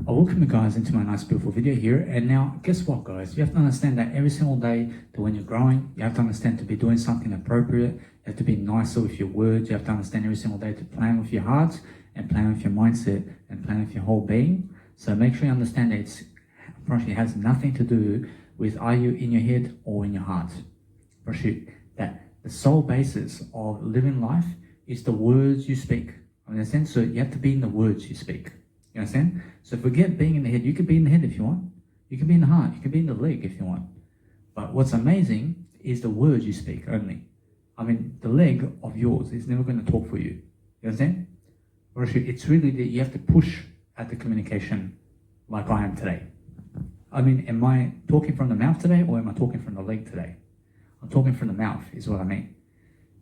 I welcome you guys into my nice beautiful video here. And now guess what, guys, you have to understand that every single day that when you're growing, you have to understand to be doing something appropriate. You have to be nicer with your words. You have to understand every single day to plan with your heart and plan with your mindset and plan with your whole being. So make sure you understand that it has nothing to do with are you in your head or in your heart. That the sole basis of living life is the words you speak. Understand? So you have to be in the words you speak. You understand? So forget being in the head. You can be in the head if you want. You can be in the heart. You can be in the leg if you want. But what's amazing is the words you speak only. The leg of yours is never going to talk for you. You understand? It's really that you have to push at the communication like I am today. Am I talking from the mouth today or am I talking from the leg today? I'm talking from the mouth is what I mean.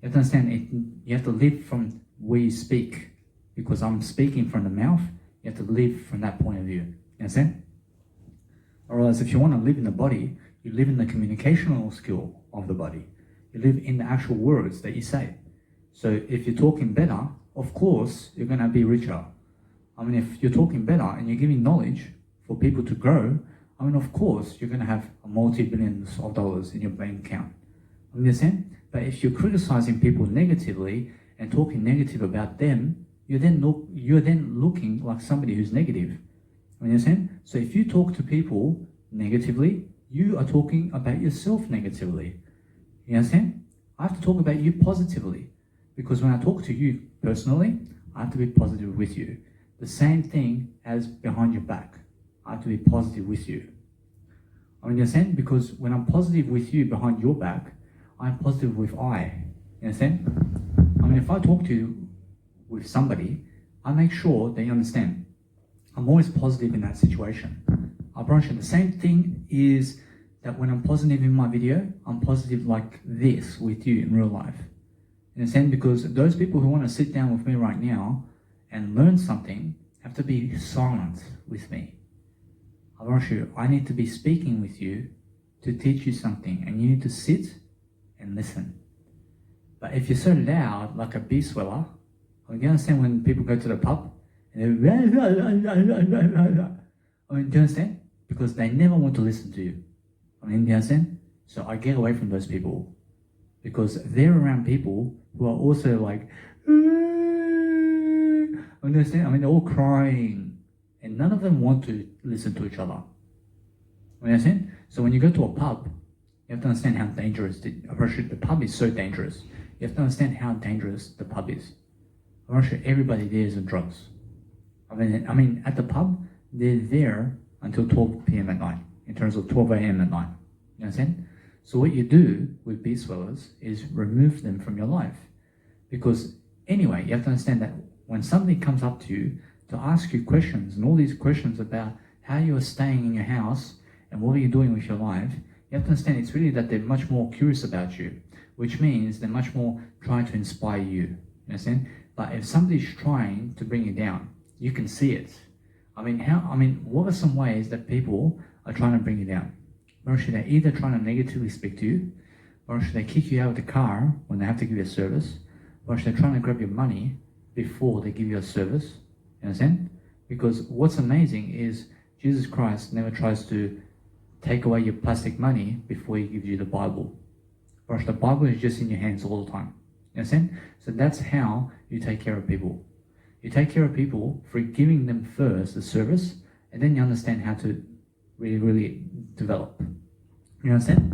You have to understand it. You have to live from where you speak, because I'm speaking from the mouth. You have to live from that point of view. You understand? Or else if you want to live in the body, you live in the communicational skill of the body. You live in the actual words that you say. So if you're talking better, of course, you're going to be richer. If you're talking better and you're giving knowledge for people to grow, of course, you're going to have multi-billions of dollars in your bank account. You understand? But if you're criticizing people negatively and talking negative about them, you're then looking like somebody who's negative. You understand? So if you talk to people negatively, you are talking about yourself negatively. You understand? I have to talk about you positively, because when I talk to you personally, I have to be positive with you. The same thing as behind your back. I have to be positive with you. You understand? Because when I'm positive with you behind your back, I'm positive with I. You understand? If I talk to you with somebody, I make sure they understand. I'm always positive in that situation. I promise you, the same thing is that when I'm positive in my video, I'm positive like this with you in real life. You understand? Because those people who want to sit down with me right now and learn something have to be silent with me. I promise you, I need to be speaking with you to teach you something, and you need to sit and listen. But if you're so loud, like a bee sweller, you understand when people go to the pub and they're do you understand? Because they never want to listen to you. Do you understand? So I get away from those people, because they're around people who are also like, understand? They're all crying, and none of them want to listen to each other. You understand? So when you go to a pub, you have to understand how dangerous the pub is. So dangerous. You have to understand how dangerous the pub is. Everybody there is on drugs. At the pub, they're there until 12 p.m. at night, in terms of 12 a.m. at night. You understand? So what you do with bee swellers is remove them from your life. Because anyway, you have to understand that when somebody comes up to you to ask you questions, and all these questions about how you are staying in your house and what are you doing with your life, you have to understand it's really that they're much more curious about you, which means they're much more trying to inspire you. You understand? But if somebody's trying to bring you down, you can see it. What are some ways that people are trying to bring you down? Or should they either trying to negatively speak to you, or should they kick you out of the car when they have to give you a service, or should they trying to grab your money before they give you a service? You understand? Because what's amazing is Jesus Christ never tries to take away your plastic money before he gives you the Bible. Or the Bible is just in your hands all the time. You understand? So that's how you take care of people. You take care of people for giving them first the service, and then you understand how to really, really develop. You understand?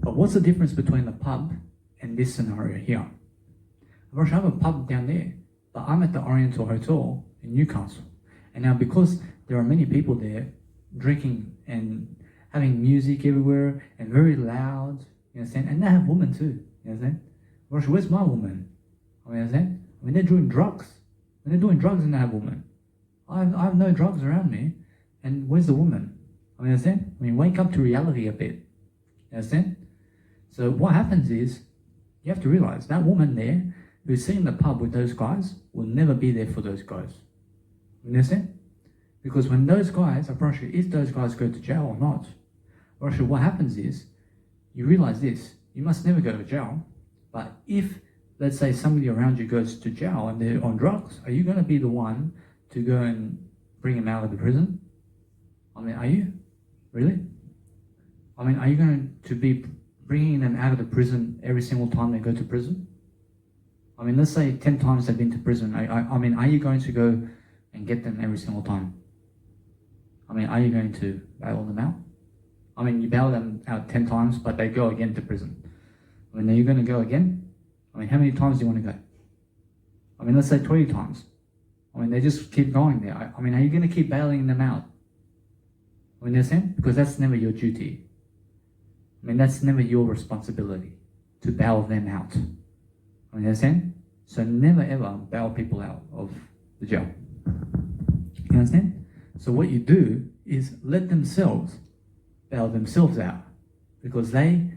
But what's the difference between the pub and this scenario here? I have a pub down there, but I'm at the Oriental Hotel in Newcastle. And now because there are many people there drinking and having music everywhere and very loud, you understand? And they have women too, you understand? Where's my woman? You understand? They're doing drugs. When they're doing drugs and they have women. I have no drugs around me, and where's the woman? You understand? Wake up to reality a bit. You understand? So what happens is, you have to realize that woman there who's sitting in the pub with those guys will never be there for those guys. You understand? Because when those guys, I promise you, if those guys go to jail or not, what happens is, you realize this, you must never go to jail, but if, let's say, somebody around you goes to jail and they're on drugs, are you going to be the one to go and bring them out of the prison? I mean, are you? Really? I mean, are you going to be bringing them out of the prison every single time they go to prison? I mean, let's say 10 times they've been to prison. I mean, are you going to go and get them every single time? I mean, are you going to bail them out? I mean, you bail them out 10 times, but they go again to prison. I mean, are you going to go again? I mean, how many times do you want to go? I mean, let's say 20 times. I mean, they just keep going there. I mean, are you going to keep bailing them out? I mean, understand? Because that's never your duty. I mean, that's never your responsibility to bail them out. I mean, understand? So never ever bail people out of the jail. You understand? So what you do is let themselves bail themselves out because they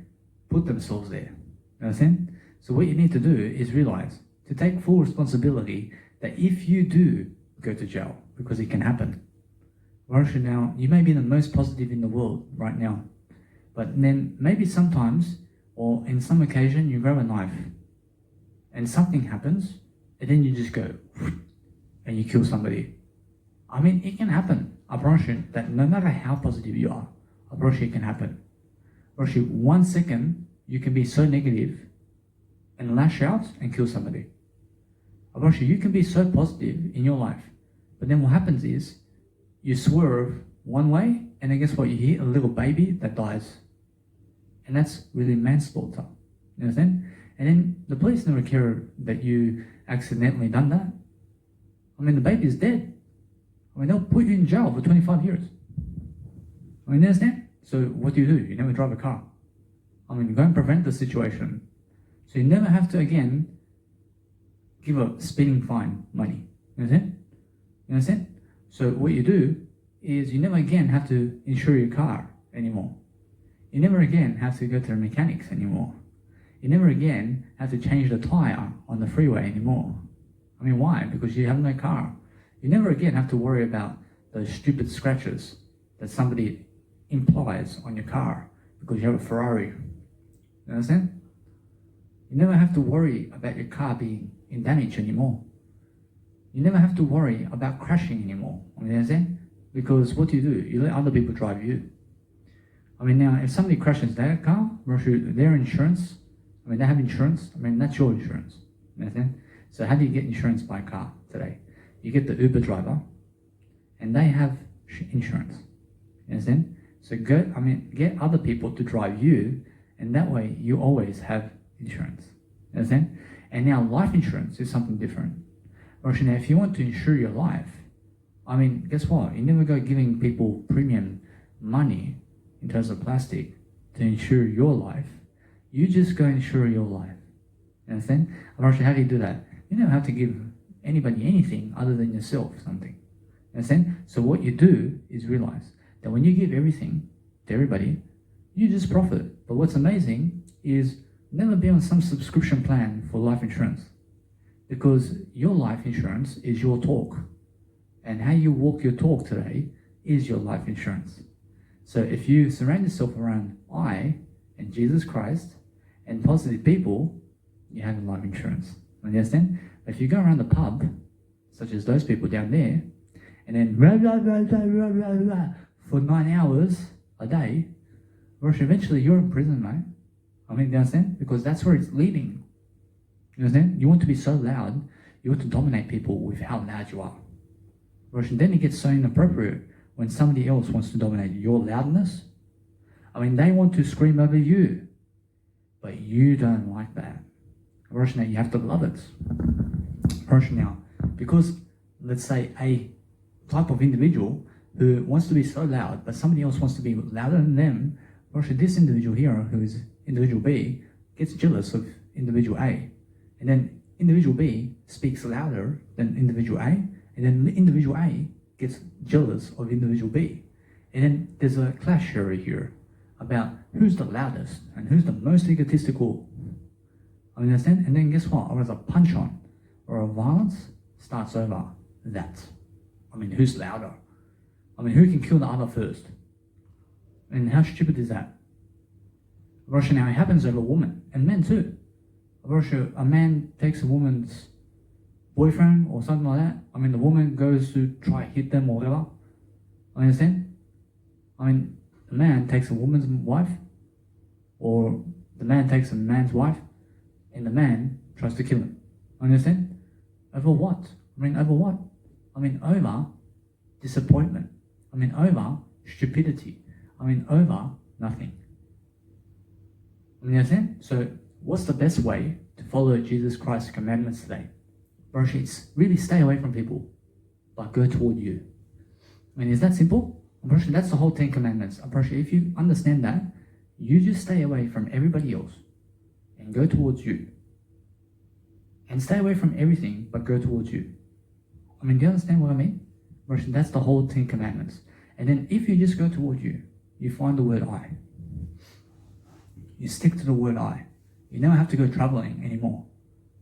put themselves there. You understand? So what you need to do is realize to take full responsibility that if you do go to jail, because it can happen. Now, you may be the most positive in the world right now, but then maybe sometimes, or in some occasion, you grab a knife and something happens, and then you just go and you kill somebody. I mean, it can happen. I promise you that no matter how positive you are, I promise you it can happen. I promise you 1 second, you can be so negative and lash out and kill somebody. I promise you can be so positive in your life, but then what happens is you swerve one way, and then guess what? You hit a little baby that dies. And that's really manslaughter. You understand? And then the police never care that you accidentally done that. I mean, the baby is dead. I mean, they'll put you in jail for 25 years. I mean, you understand? So what do? You never drive a car. I mean, go and prevent the situation. So you never have to, again, give a speeding fine money. You understand? You understand? So what you do is you never again have to insure your car anymore. You never again have to go to the mechanics anymore. You never again have to change the tire on the freeway anymore. I mean, why? Because you have no car. You never again have to worry about those stupid scratches that somebody implies on your car because you have a Ferrari. You understand? You never have to worry about your car being in damage anymore. You never have to worry about crashing anymore. I mean, you understand? Because what do? You let other people drive you. I mean, now, if somebody crashes their car, their insurance, I mean, they have insurance. I mean, that's your insurance. You understand? So how do you get insurance by car today? You get the Uber driver, and they have insurance. You understand? So get other people to drive you, and that way you always have insurance. You understand? And now life insurance is something different. Now, if you want to insure your life, I mean, guess what? You never go giving people premium money in terms of plastic to insure your life. You just go insure your life. You understand? How do you do that? You don't have to give anybody anything other than yourself something. You understand? So what you do is realize that when you give everything to everybody, you just profit. But what's amazing is never be on some subscription plan for life insurance, because your life insurance is your talk, and how you walk your talk today is your life insurance. So if you surround yourself around I and Jesus Christ and positive people, you have life insurance. You understand? But if you go around the pub, such as those people down there, and then rah, rah, rah, rah, rah, rah, rah, for 9 hours a day, eventually you're in prison, mate. I mean, you understand? Because that's where it's leading. You understand? You want to be so loud, you want to dominate people with how loud you are. Then it gets so inappropriate when somebody else wants to dominate your loudness. I mean, they want to scream over you, but you don't like that. Now you have to love it. Now, because let's say a type of individual who wants to be so loud, but somebody else wants to be louder than them, this individual here, who is individual B, gets jealous of individual A. And then individual B speaks louder than individual A, and then individual A gets jealous of individual B. And then there's a clash here about who's the loudest and who's the most egotistical. I mean, understand? And then guess what? Or as a punch on or a violence starts over that. I mean, who's louder? I mean, who can kill the other first? And how stupid is that? Now, it happens over a woman, and men too. A man takes a woman's boyfriend or something like that. I mean, the woman goes to try hit them or whatever. I understand? I mean, the man takes a woman's wife, or the man takes a man's wife, and the man tries to kill him. Understand? Over what? Over what? Over disappointment. Over stupidity. Over nothing. Understand? So, what's the best way to follow Jesus Christ's commandments today? It's really stay away from people, but go toward you. Is that simple? That's the whole 10 Commandments. If you understand that, you just stay away from everybody else and go towards you. And stay away from everything, but go towards you. Do you understand what I mean? That's the whole 10 Commandments. And then if you just go towards you, you find the word I. You stick to the word I. You never have to go traveling anymore.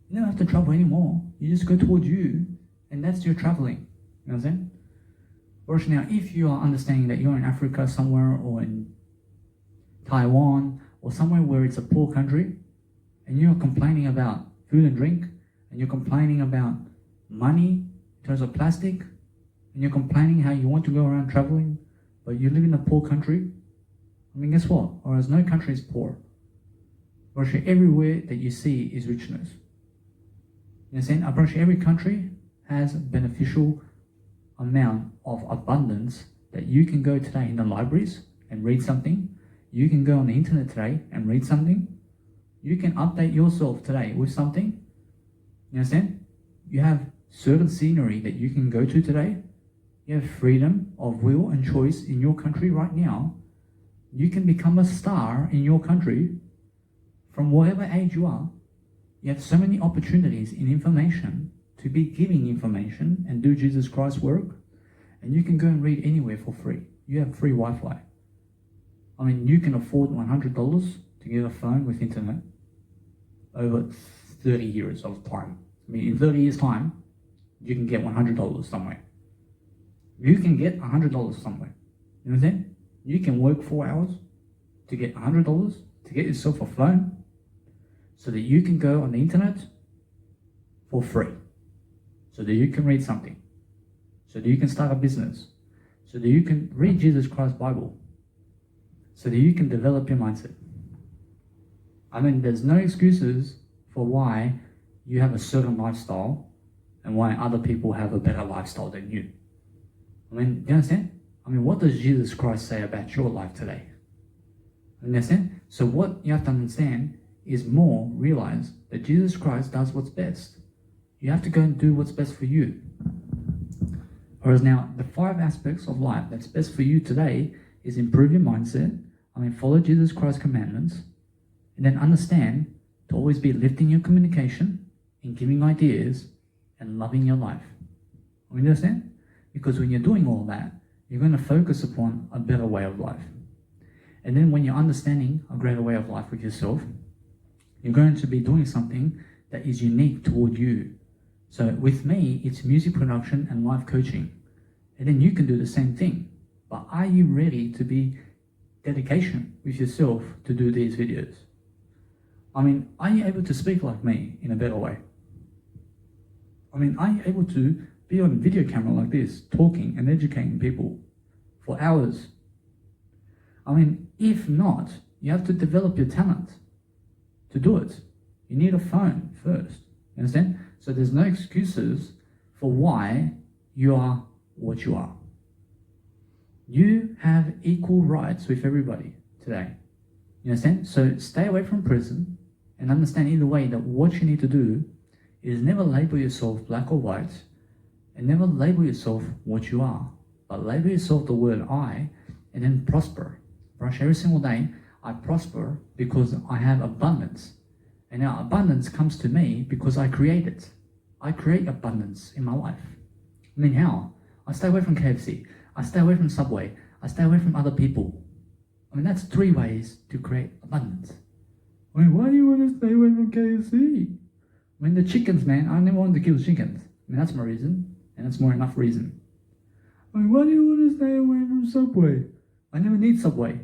You don't have to travel anymore. You just go towards you, and that's your traveling. You know what I'm saying? Now, if you are understanding that you're in Africa somewhere, or in Taiwan, or somewhere where it's a poor country, and you're complaining about food and drink, and you're complaining about money in terms of plastic, and you're complaining how you want to go around traveling, but you live in a poor country, guess what? Or as no country is poor. Everywhere that you see is richness. You understand? Every country has a beneficial amount of abundance that you can go today in the libraries and read something. You can go on the internet today and read something. You can update yourself today with something. You understand? You have certain scenery that you can go to today. You have freedom of will and choice in your country right now. You can become a star in your country from whatever age you are. You have so many opportunities in information to be giving information and do Jesus Christ's work. And you can go and read anywhere for free. You have free Wi-Fi. You can afford $100 to get a phone with internet over 30 years of time. In 30 years' time, you can get $100 somewhere. You can get $100 somewhere. You know what I'm saying? You can work 4 hours to get $100 to get yourself a phone so that you can go on the internet for free. So that you can read something. So that you can start a business. So that you can read Jesus Christ's Bible. So that you can develop your mindset. There's no excuses for why you have a certain lifestyle and why other people have a better lifestyle than you. Do you understand? What does Jesus Christ say about your life today? Understand? So what you have to understand is more realize that Jesus Christ does what's best. You have to go and do what's best for you. Whereas now, the 5 aspects of life that's best for you today is improve your mindset, follow Jesus Christ's commandments, and then understand to always be lifting your communication and giving ideas and loving your life. You understand? Because when you're doing all that, you're going to focus upon a better way of life. And then when you're understanding a greater way of life with yourself, you're going to be doing something that is unique toward you. So with me, it's music production and life coaching. And then you can do the same thing. But are you ready to be dedication with yourself to do these videos? Are you able to speak like me in a better way? Are you able to be on video camera like this, talking and educating people for hours? If not, you have to develop your talent to do it. You need a phone first. You understand? So there's no excuses for why you are what you are. You have equal rights with everybody today. You understand? So stay away from prison and understand either way that what you need to do is never label yourself black or white and never label yourself what you are, but label yourself the word I and then prosper. Every single day, I prosper because I have abundance. And now abundance comes to me because I create it. I create abundance in my life. How? I stay away from KFC. I stay away from Subway. I stay away from other people. That's 3 ways to create abundance. Why do you want to stay away from KFC? The chickens, man, I never wanted to kill chickens. That's my reason, and that's more enough reason. Why do you want to stay away from Subway? I never need Subway.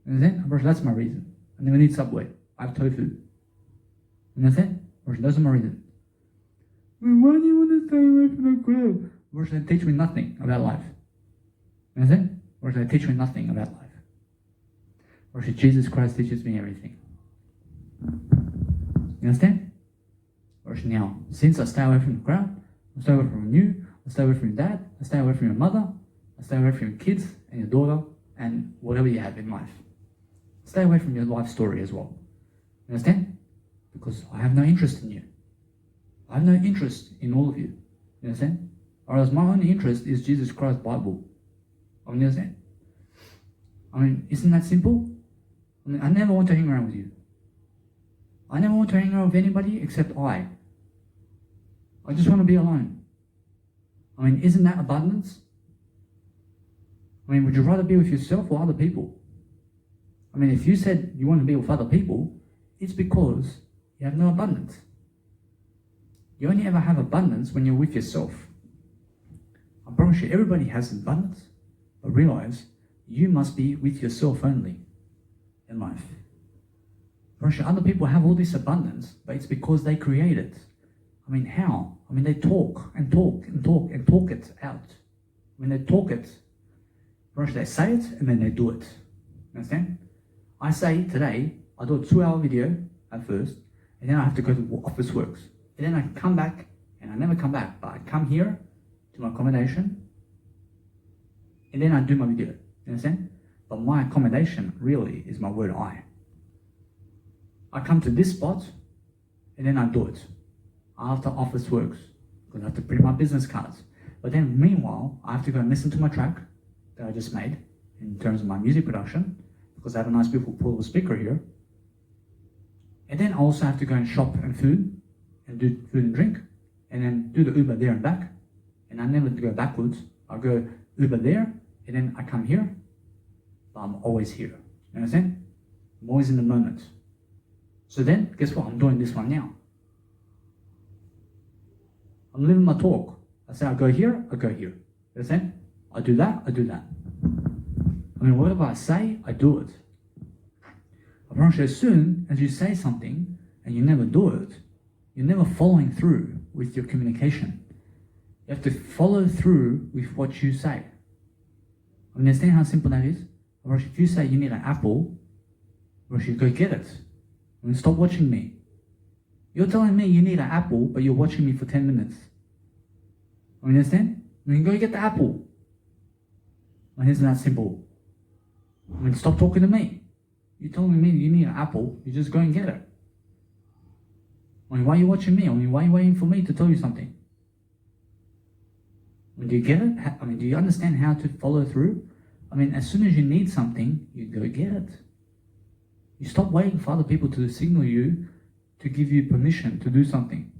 That's my reason. I never need Subway. I have tofu. Those are my reasons. Why do you want to stay away from the crowd? That teach me nothing about life. Or should I teach me nothing about life? Or should Jesus Christ teaches me everything? You understand? Or should now, since I stay away from the crowd, I stay away from you, I stay away from your dad, I stay away from your mother, I stay away from your kids and your daughter and whatever you have in life. Stay away from your life story as well. You understand? Because I have no interest in you. I have no interest in all of you. You understand? Or else my only interest is Jesus Christ's Bible. You understand? I mean, isn't that simple? I mean, I never want to hang around with you. I never want to hang around with anybody except I just want to be alone. I mean, isn't that abundance? I mean, would you rather be with yourself or other people? I mean, if you said you want to be with other people, it's because you have no abundance. You only ever have abundance when you're with yourself. I promise you, everybody has abundance, but realize you must be with yourself only in life. I promise you, other people have all this abundance, but it's because they create it. I mean, how? I mean, they talk and talk and talk and talk it out. When they talk it, they say it and then they do it. Understand? I say today, I do a 2-hour video at first, and then I have to go to Officeworks. And then I come back, and I never come back, but I come here to my accommodation, and then I do my video. You understand? But my accommodation really is my word I. I come to this spot, and then I do it. After Officeworks, because I have to print my business cards. But then meanwhile, I have to go and listen to my track that I just made in terms of my music production, because I have a nice beautiful portable speaker here. And then I also have to go and shop and food, and do food and drink, and then do the Uber there and back. And I never go backwards. I go Uber there, and then I come here, but I'm always here. You understand? I'm always in the moment. So then, guess what? I'm doing this one now. I'm living my talk. I say I go here, I go here. You understand? I do that, I do that. I mean, whatever I say, I do it. I promise you, as soon as you say something and you never do it, you're never following through with your communication. You have to follow through with what you say. I mean, understand how simple that is? I promise you, if you say you need an apple, I promise you, go get it. I mean, stop watching me. You're telling me you need an apple, but you're watching me for 10 minutes. I mean, understand? I mean, go get the apple. I mean, isn't that simple? I mean, stop talking to me. You're telling me you need an apple, you just go and get it. I mean, why are you watching me? I mean, why are you waiting for me to tell you something? I mean, do you get it? I mean, do you understand how to follow through? I mean, as soon as you need something, you go get it. You stop waiting for other people to signal you to give you permission to do something.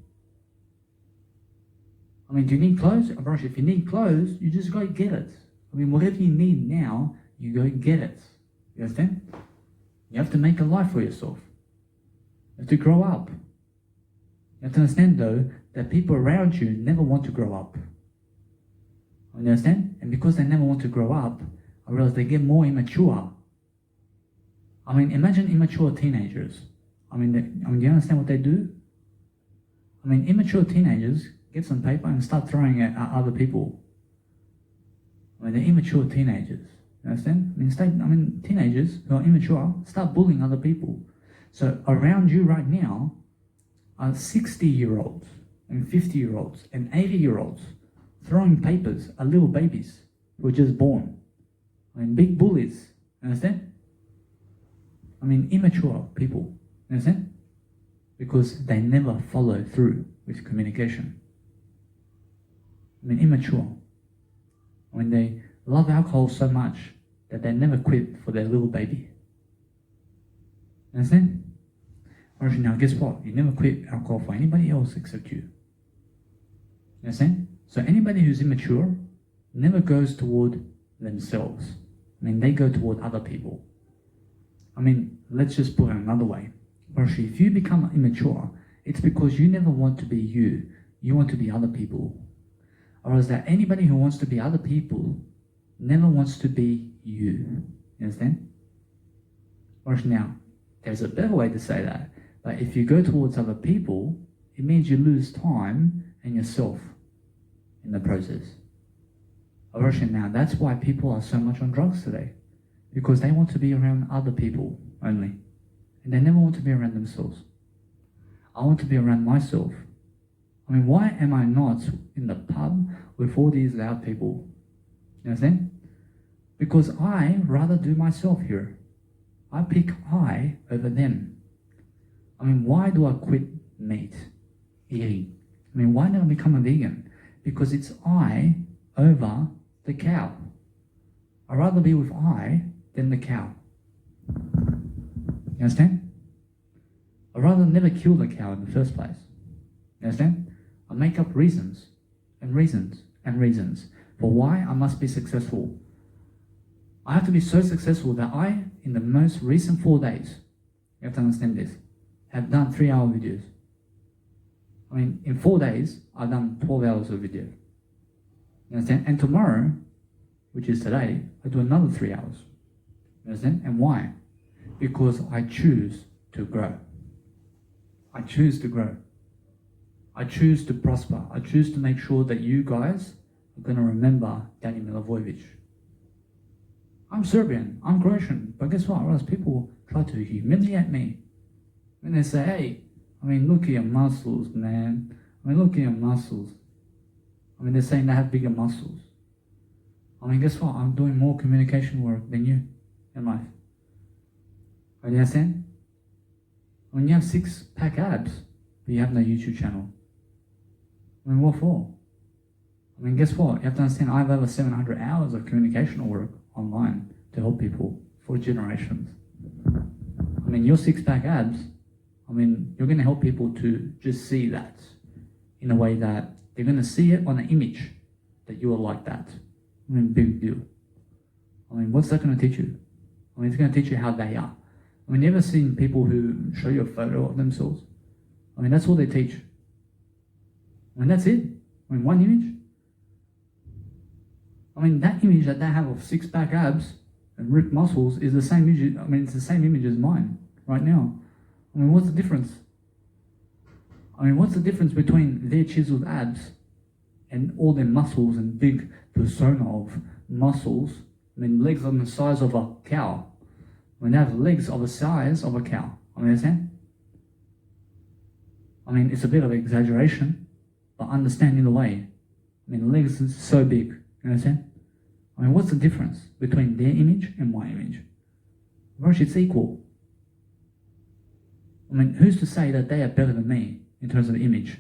I mean, do you need clothes? I promise you, if you need clothes, you just go get it. I mean, whatever you need now, you go get it. You understand? You have to make a life for yourself. You have to grow up. You have to understand, though, that people around you never want to grow up. You understand? And because they never want to grow up, I realize they get more immature. I mean, imagine immature teenagers. I mean, do you understand what they do? I mean, immature teenagers get some paper and start throwing it at other people. I mean, they're immature teenagers. You understand? I mean, teenagers who are immature start bullying other people. So around you right now are 60-year-olds and 50-year-olds and 80-year-olds throwing papers at little babies who are just born. I mean, big bullies. You understand? I mean, immature people. You understand? Because they never follow through with communication. I mean, immature. When they love alcohol so much that they never quit for their little baby. Understand? Or now, guess what? You never quit alcohol for anybody else except you. Understand? So anybody who's immature never goes toward themselves. I mean, they go toward other people. I mean, let's just put it another way. Or if you become immature, it's because you never want to be you. You want to be other people. Or is that anybody who wants to be other people never wants to be you. You understand? Or now, there's a better way to say that. But if you go towards other people, it means you lose time and yourself in the process. Abortion now, that's why people are so much on drugs today. Because they want to be around other people only. And they never want to be around themselves. I want to be around myself. I mean, why am I not in the pub with all these loud people? You understand? Because I rather do myself here. I pick I over them. I mean, why do I quit meat eating? I mean, why did I become a vegan? Because it's I over the cow. I'd rather be with I than the cow. You understand? I'd rather never kill the cow in the first place. You understand? I make up reasons and reasons and reasons for why I must be successful. I have to be so successful that I, in the most recent 4 days, you have to understand this, have done 3-hour videos. I mean, in 4 days, I've done 12 hours of video. You understand? And tomorrow, which is today, I do another 3 hours. You understand? And why? Because I choose to grow. I choose to grow. I choose to prosper. I choose to make sure that you guys are going to remember Danny Milivojevic. I'm Serbian, I'm Croatian, but guess what? Whereas people try to humiliate me. When they say, hey, I mean, look at your muscles, man. I mean, look at your muscles. I mean, they're saying they have bigger muscles. I mean, guess what? I'm doing more communication work than you in life. Do you understand? When you have 6-pack abs, but you have no YouTube channel. I mean, what for? I mean, guess what? You have to understand, I have over 700 hours of communicational work online to help people for generations. I mean, your 6-pack abs, I mean, you're going to help people to just see that in a way that they're going to see it on an image that you are like that. I mean, big deal. I mean, what's that going to teach you? I mean, it's going to teach you how they are. I mean, you ever seen people who show you a photo of themselves? I mean, that's all they teach. I mean, that's it. I mean, one image. I mean, that image that they have of 6-pack abs and ripped muscles is the same image. I mean, it's the same image as mine right now. I mean, what's the difference? I mean, what's the difference between their chiseled abs and all their muscles and big persona of muscles? I mean, legs on the size of a cow. I mean, they have legs of the size of a cow. I mean, understand? I mean, it's a bit of an exaggeration, but understand either way. I mean, legs is so big. You understand? I mean, what's the difference between their image and my image? Gosh, it's equal. I mean, who's to say that they are better than me in terms of image?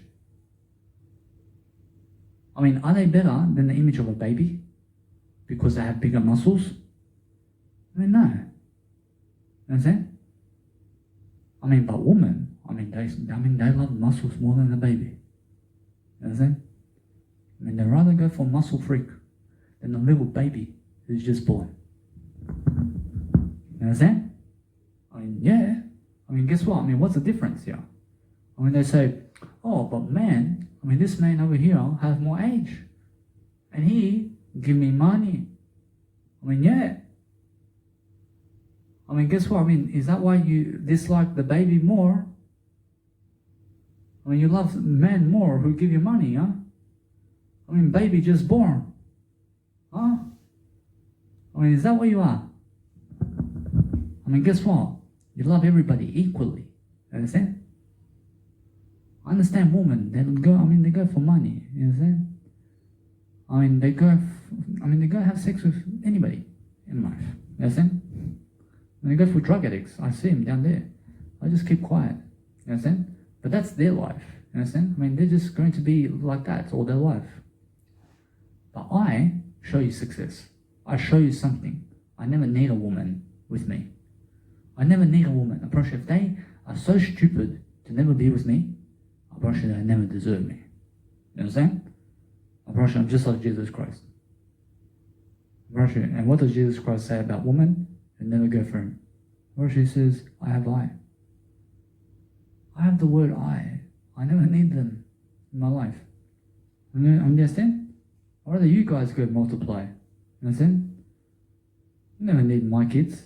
I mean, are they better than the image of a baby because they have bigger muscles? I mean, no. You understand? I mean, but women, they love muscles more than a baby. You understand? I mean, they'd rather go for a muscle freak than a little baby who's just born. You understand? I mean, yeah. I mean, guess what? I mean, what's the difference here? I mean, they say, oh, but man, I mean, this man over here has more age. And he give me money. I mean, yeah. I mean, guess what? I mean, is that why you dislike the baby more? I mean, you love men more who give you money, huh? I mean, baby just born. Huh? I mean, is that what you are? I mean, guess what? You love everybody equally. Understand? I understand women, they go for money. You understand? I mean, they go have sex with anybody in life. You understand? When they go for drug addicts, I see them down there. I just keep quiet. You understand? But that's their life. You understand? I mean, they're just going to be like that all their life. But I show you success. I show you something. I never need a woman with me. I never need a woman. I promise you, if they are so stupid to never be with me, I promise you they never deserve me. You understand? I promise you I'm just like Jesus Christ. I promise you, and what does Jesus Christ say about women who never go for him? I promise you, he says, I have I. I have the word I. I never need them in my life. You understand? I'd rather you guys go multiply. You understand? You never need my kids.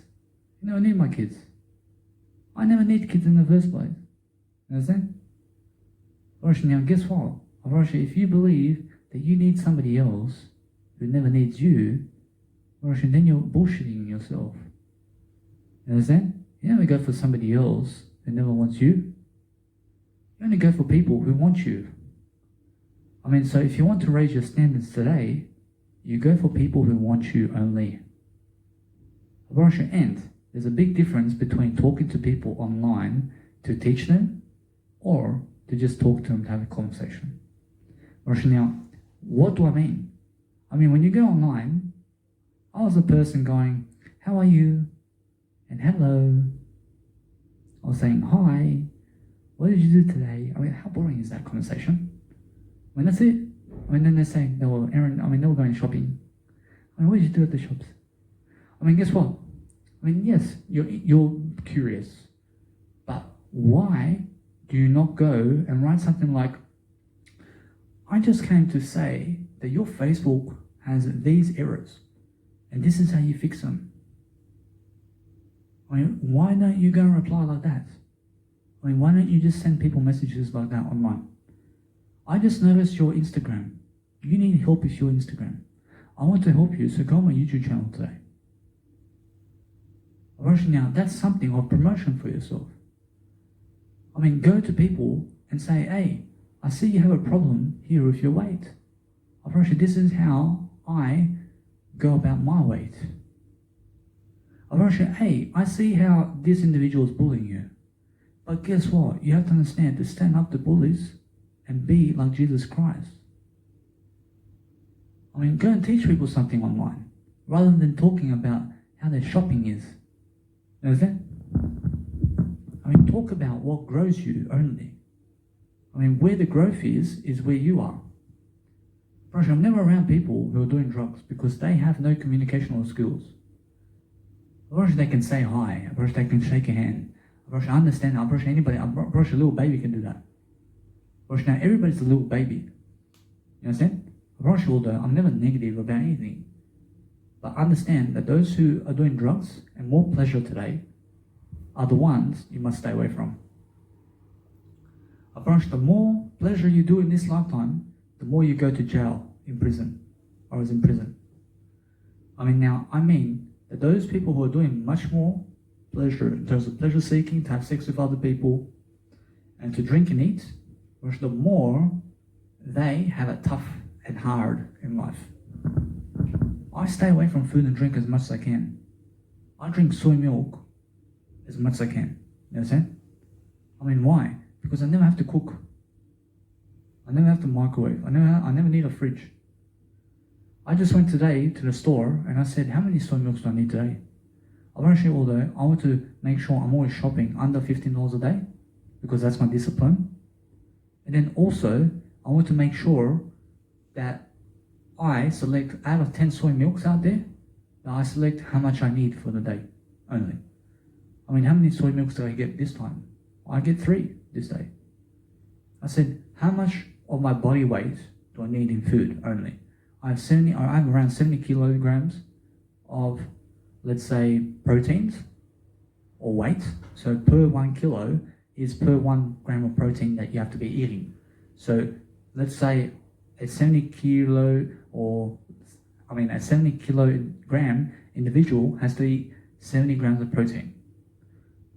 You never need my kids. I never need kids in the first place. You understand? Now, guess what? If you believe that you need somebody else who never needs you, then you're bullshitting yourself. You understand? You never go for somebody else who never wants you. You only go for people who want you. So if you want to raise your standards today, you go for people who want you only. And there's a big difference between talking to people online to teach them or to just talk to them to have a conversation. Now, what do I mean? When you go online, I was a person going, how are you? And hello. I was saying, hi. What did you do today? How boring is that conversation? That's it. Then they're saying, no, Aaron, they were going shopping. What did you do at the shops? Guess what? Yes, you're curious. But why do you not go and write something like, I just came to say that your Facebook has these errors, and this is how you fix them. Why don't you go and reply like that? Why don't you just send people messages like that online? I just noticed your Instagram. You need help with your Instagram. I want to help you, so go on my YouTube channel today. Now, that's something of promotion for yourself. Go to people and say, hey, I see you have a problem here with your weight. This is how I go about my weight. Hey, I see how this individual is bullying you. But guess what? You have to understand to stand up to bullies and be like Jesus Christ. Go and teach people something online rather than talking about how their shopping is. You understand? Talk about what grows you only. Where the growth is where you are. I'm never around people who are doing drugs because they have no communicational skills. They can say hi. They can shake a hand. I understand. Anybody. A little baby can do that. Now everybody's a little baby. You understand? I'm never negative about anything. But understand that those who are doing drugs and more pleasure today are the ones you must stay away from. The more pleasure you do in this lifetime, the more you go to jail, in prison, or is in prison. That those people who are doing much more pleasure in terms of pleasure seeking, to have sex with other people, and to drink and eat, the more they have it tough and hard in life. I stay away from food and drink as much as I can. I drink soy milk as much as I can. You understand? Why? Because I never have to cook. I never have to microwave. I never need a fridge. I just went today to the store and I said, how many soy milks do I need today? I want to make sure I'm always shopping under $15 a day because that's my discipline. And then also, I want to make sure that I select, out of 10 soy milks out there, that I select how much I need for the day only. How many soy milks do I get this time? I get 3 this day. I said, how much of my body weight do I need in food only? I have around 70 kilograms of, let's say, proteins or weight. So per 1 kilo is per 1 gram of protein that you have to be eating. So let's say a 70 kilogram individual has to eat 70 grams of protein.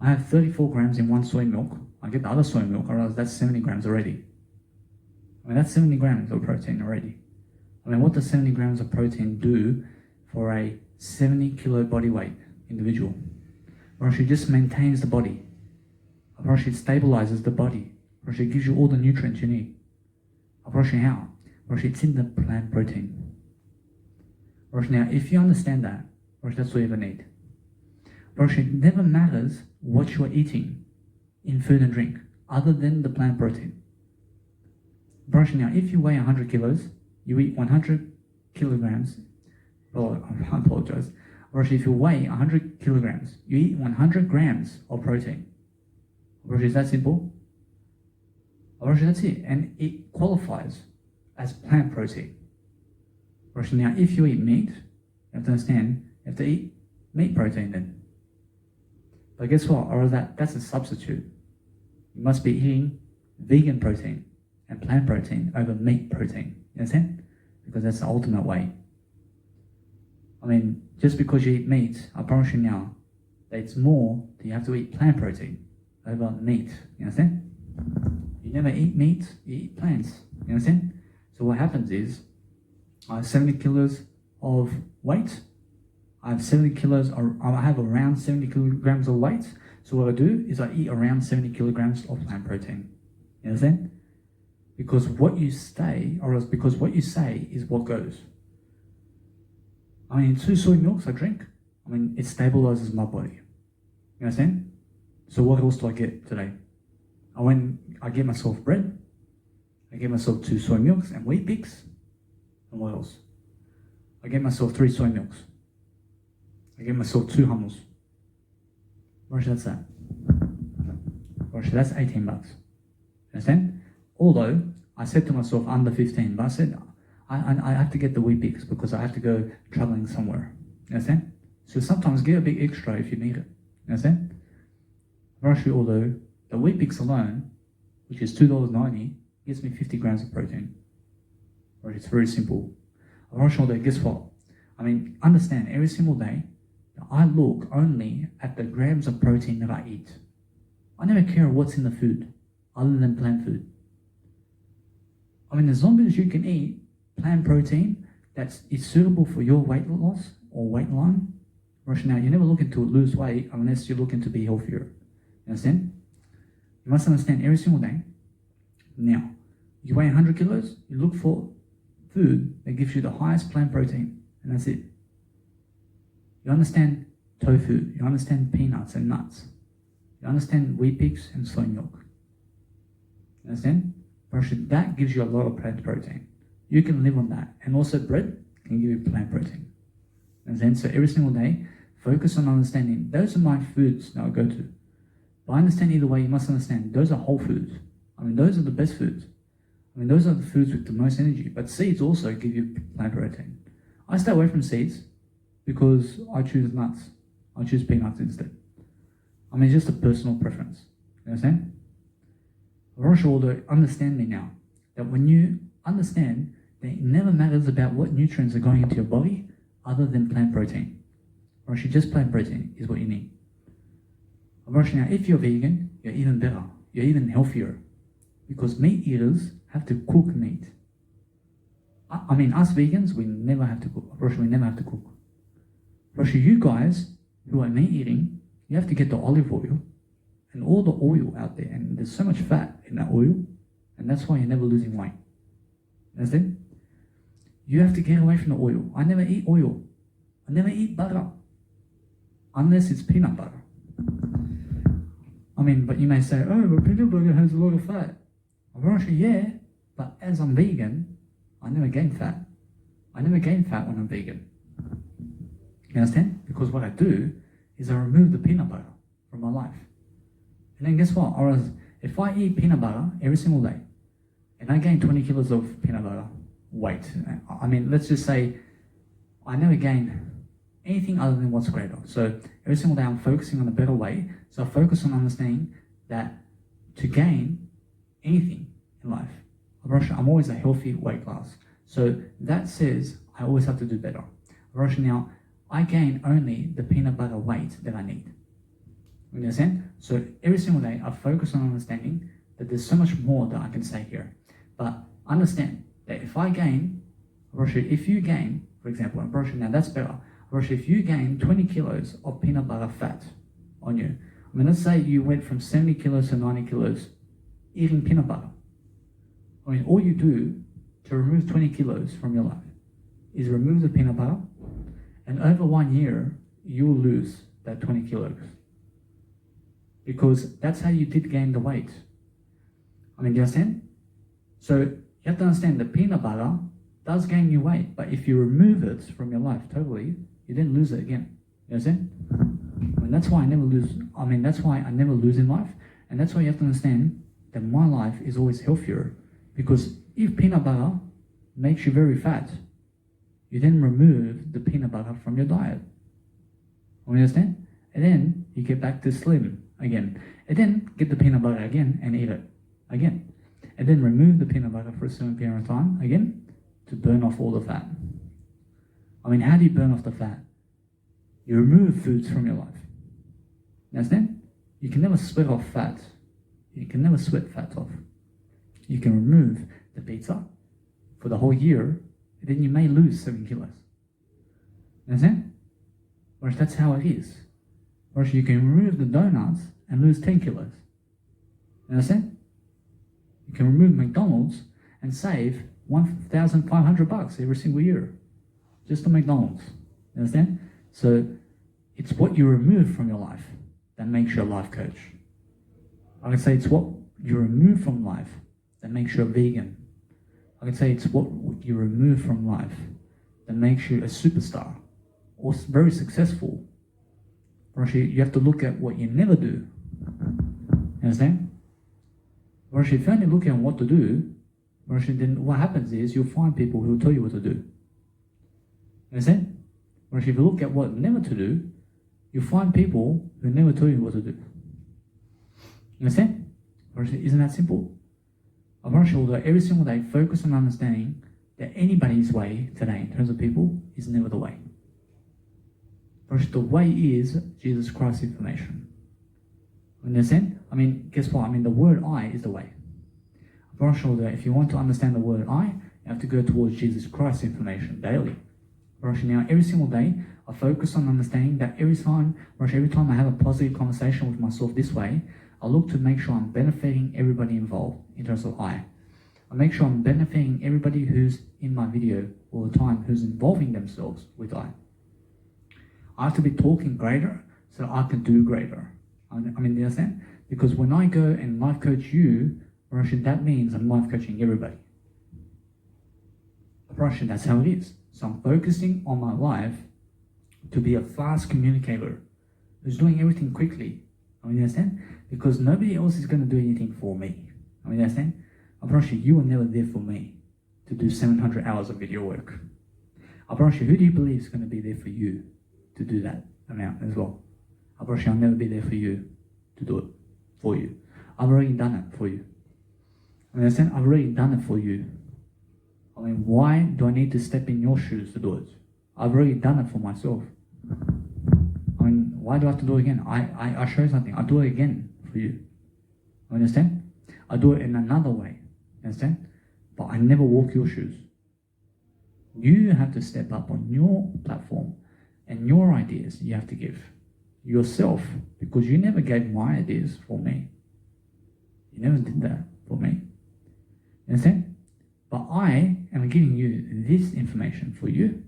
I have 34 grams in one soy milk. I get the other soy milk, or else that's 70 grams already. That's 70 grams of protein already. What does 70 grams of protein do for a 70 kilo body weight individual? It just maintains the body. It stabilizes the body. It gives you all the nutrients you need. How? It's in the plant protein. Now, if you understand that, that's all you ever need. It never matters what you are eating in food and drink, other than the plant protein. Now, if you weigh 100 kilos, you eat 100 kilograms. Oh, I apologize. If you weigh 100 kilograms, you eat 100 grams of protein. Is that simple? That's it. And it qualifies as plant protein. Now, if you eat meat, you have to understand, you have to eat meat protein then. But guess what? That's a substitute. You must be eating vegan protein and plant protein over meat protein. You understand? Because that's the ultimate way. I mean, just because you eat meat, I promise you now, that it's more that you have to eat plant protein over meat. You understand? You never eat meat, you eat plants. You understand? So what happens is, I have 70 kilos of weight. I have around 70 kilograms of weight. So what I do is I eat around 70 kilograms of plant protein. You understand? Because what you say is what goes. I mean, 2 soy milks I drink. I mean, it stabilizes my body. You understand? So what else do I get today? I get myself bread. I get myself 2 soy milks and wheat bix. And what else? I get myself 3 soy milks. I get myself 2 hummus. Rosh, that's that. Rosh, that's $18. Understand? Although I said to myself under 15, but I said I have to get the wheat bix because I have to go traveling somewhere. You understand? So sometimes get a bit extra if you need it. You understand? Rosh, although the wheat bix alone, which is $2.90, gives me 50 grams of protein. Rosh, it's very simple. Rosh, although guess what? I mean, understand every single day I look only at the grams of protein that I eat. I never care what's in the food other than plant food. I mean, as long as you can eat plant protein that is suitable for your weight loss or weight line, now you're never looking to lose weight unless you're looking to be healthier. You understand? You must understand every single day. Now, you weigh 100 kilos, you look for food that gives you the highest plant protein, and that's it. You understand tofu, you understand peanuts and nuts, you understand wheat bix and soy milk. You understand? That gives you a lot of plant protein. You can live on that. And also bread can give you plant protein. And then so every single day, focus on understanding those are my foods that I go to. But I understand either way, you must understand those are whole foods. I mean, those are the best foods. I mean, those are the foods with the most energy. But seeds also give you plant protein. I stay away from seeds because I choose nuts. I choose peanuts instead. I mean, it's just a personal preference. You understand? Rosh, although understand me now, that when you understand that it never matters about what nutrients are going into your body other than plant protein. Rosh, just plant protein is what you need. Rosh, now if you're vegan, you're even better. You're even healthier. Because meat eaters have to cook meat. I mean, us vegans, we never have to cook. Rosh, we never have to cook. Rosh, you guys who are meat eating, you have to get the olive oil and all the oil out there, and there's so much fat in that oil, and that's why you're never losing weight. Understand? You have to get away from the oil. I never eat oil. I never eat butter. Unless it's peanut butter. I mean, but you may say, oh, but peanut butter has a lot of fat. I'm actually, yeah, but as I'm vegan, I never gain fat. I never gain fat when I'm vegan. You understand? Because what I do is I remove the peanut butter from my life. And then guess what? If I eat peanut butter every single day, and I gain 20 kilos of peanut butter weight, I mean, let's just say I never gain anything other than what's greater. So every single day I'm focusing on a better way. So I focus on understanding that to gain anything in life, I'm always a healthy weight class. So that says I always have to do better. Now, I gain only the peanut butter weight that I need. You understand? So every single day I focus on understanding that there's so much more that I can say here. But understand that if I gain, if you gain, for example, now that's better. If you gain 20 kilos of peanut butter fat on you, I mean, let's say you went from 70 kilos to 90 kilos eating peanut butter. I mean, all you do to remove 20 kilos from your life is remove the peanut butter, and over 1 year, you will lose that 20 kilos. Because that's how you did gain the weight. I mean, do you understand? So you have to understand that peanut butter does gain you weight, but if you remove it from your life totally, you then lose it again. You understand? I mean, that's why I never lose. I mean, that's why I never lose in life, and that's why you have to understand that my life is always healthier. Because if peanut butter makes you very fat, you then remove the peanut butter from your diet. You understand? And then you get back to slim again. And then get the peanut butter again and eat it again. And then remove the peanut butter for a certain period of time again to burn off all the fat. I mean, how do you burn off the fat? You remove foods from your life. You understand? You can never sweat off fat. You can never sweat fat off. You can remove the pizza for the whole year, and then you may lose 7 kilos. You understand? Whereas that's how it is. Whereas you can remove the donuts and lose 10 kilos. You understand? You can remove McDonald's and save $1,500 every single year. Just on McDonald's. You understand? So it's what you remove from your life that makes you a life coach. I can say it's what you remove from life that makes you a vegan. I can say it's what you remove from life that makes you a superstar or very successful. Or actually, you have to look at what you never do. You understand? Or actually, if you only look at what to do, or actually, then what happens is you'll find people who will tell you what to do. You understand? Or actually, if you look at what never to do, you'll find people who never tell you what to do. You understand? Or actually, isn't that simple? I want to show that every single day, focus on understanding that anybody's way today, in terms of people, is never the way. First, the way is Jesus Christ information. You understand? I mean, guess what? I mean, the word I is the way. I want to show that if you want to understand the word I, you have to go towards Jesus Christ information daily. Now, every single day, I focus on understanding that every time I have a positive conversation with myself this way, I look to make sure I'm benefiting everybody involved in terms of I make sure I'm benefiting everybody who's in my video all the time, who's involving themselves with I have to be talking greater so I can do greater. I mean, you understand? Because when I go and life coach you, that means I'm life coaching everybody. That's how it is. So I'm focusing on my life to be a fast communicator who's doing everything quickly. I mean, you understand? Because nobody else is going to do anything for me. I mean, you understand? I promise you were never there for me to do 700 hours of video work. I promise you, who do you believe is going to be there for you to do that amount as well? I promise you, I'll never be there for you to do it for you. I've already done it for you. I mean, understand? I've already done it for you. I mean, why do I need to step in your shoes to do it? I've already done it for myself. I mean, why do I have to do it again? I show you something. I do it again for you. You understand? I do it in another way. You understand? But I never walk your shoes. You have to step up on your platform and your ideas you have to give yourself, because you never gave my ideas for me. You never did that for me. You understand? But I am giving you this information for you.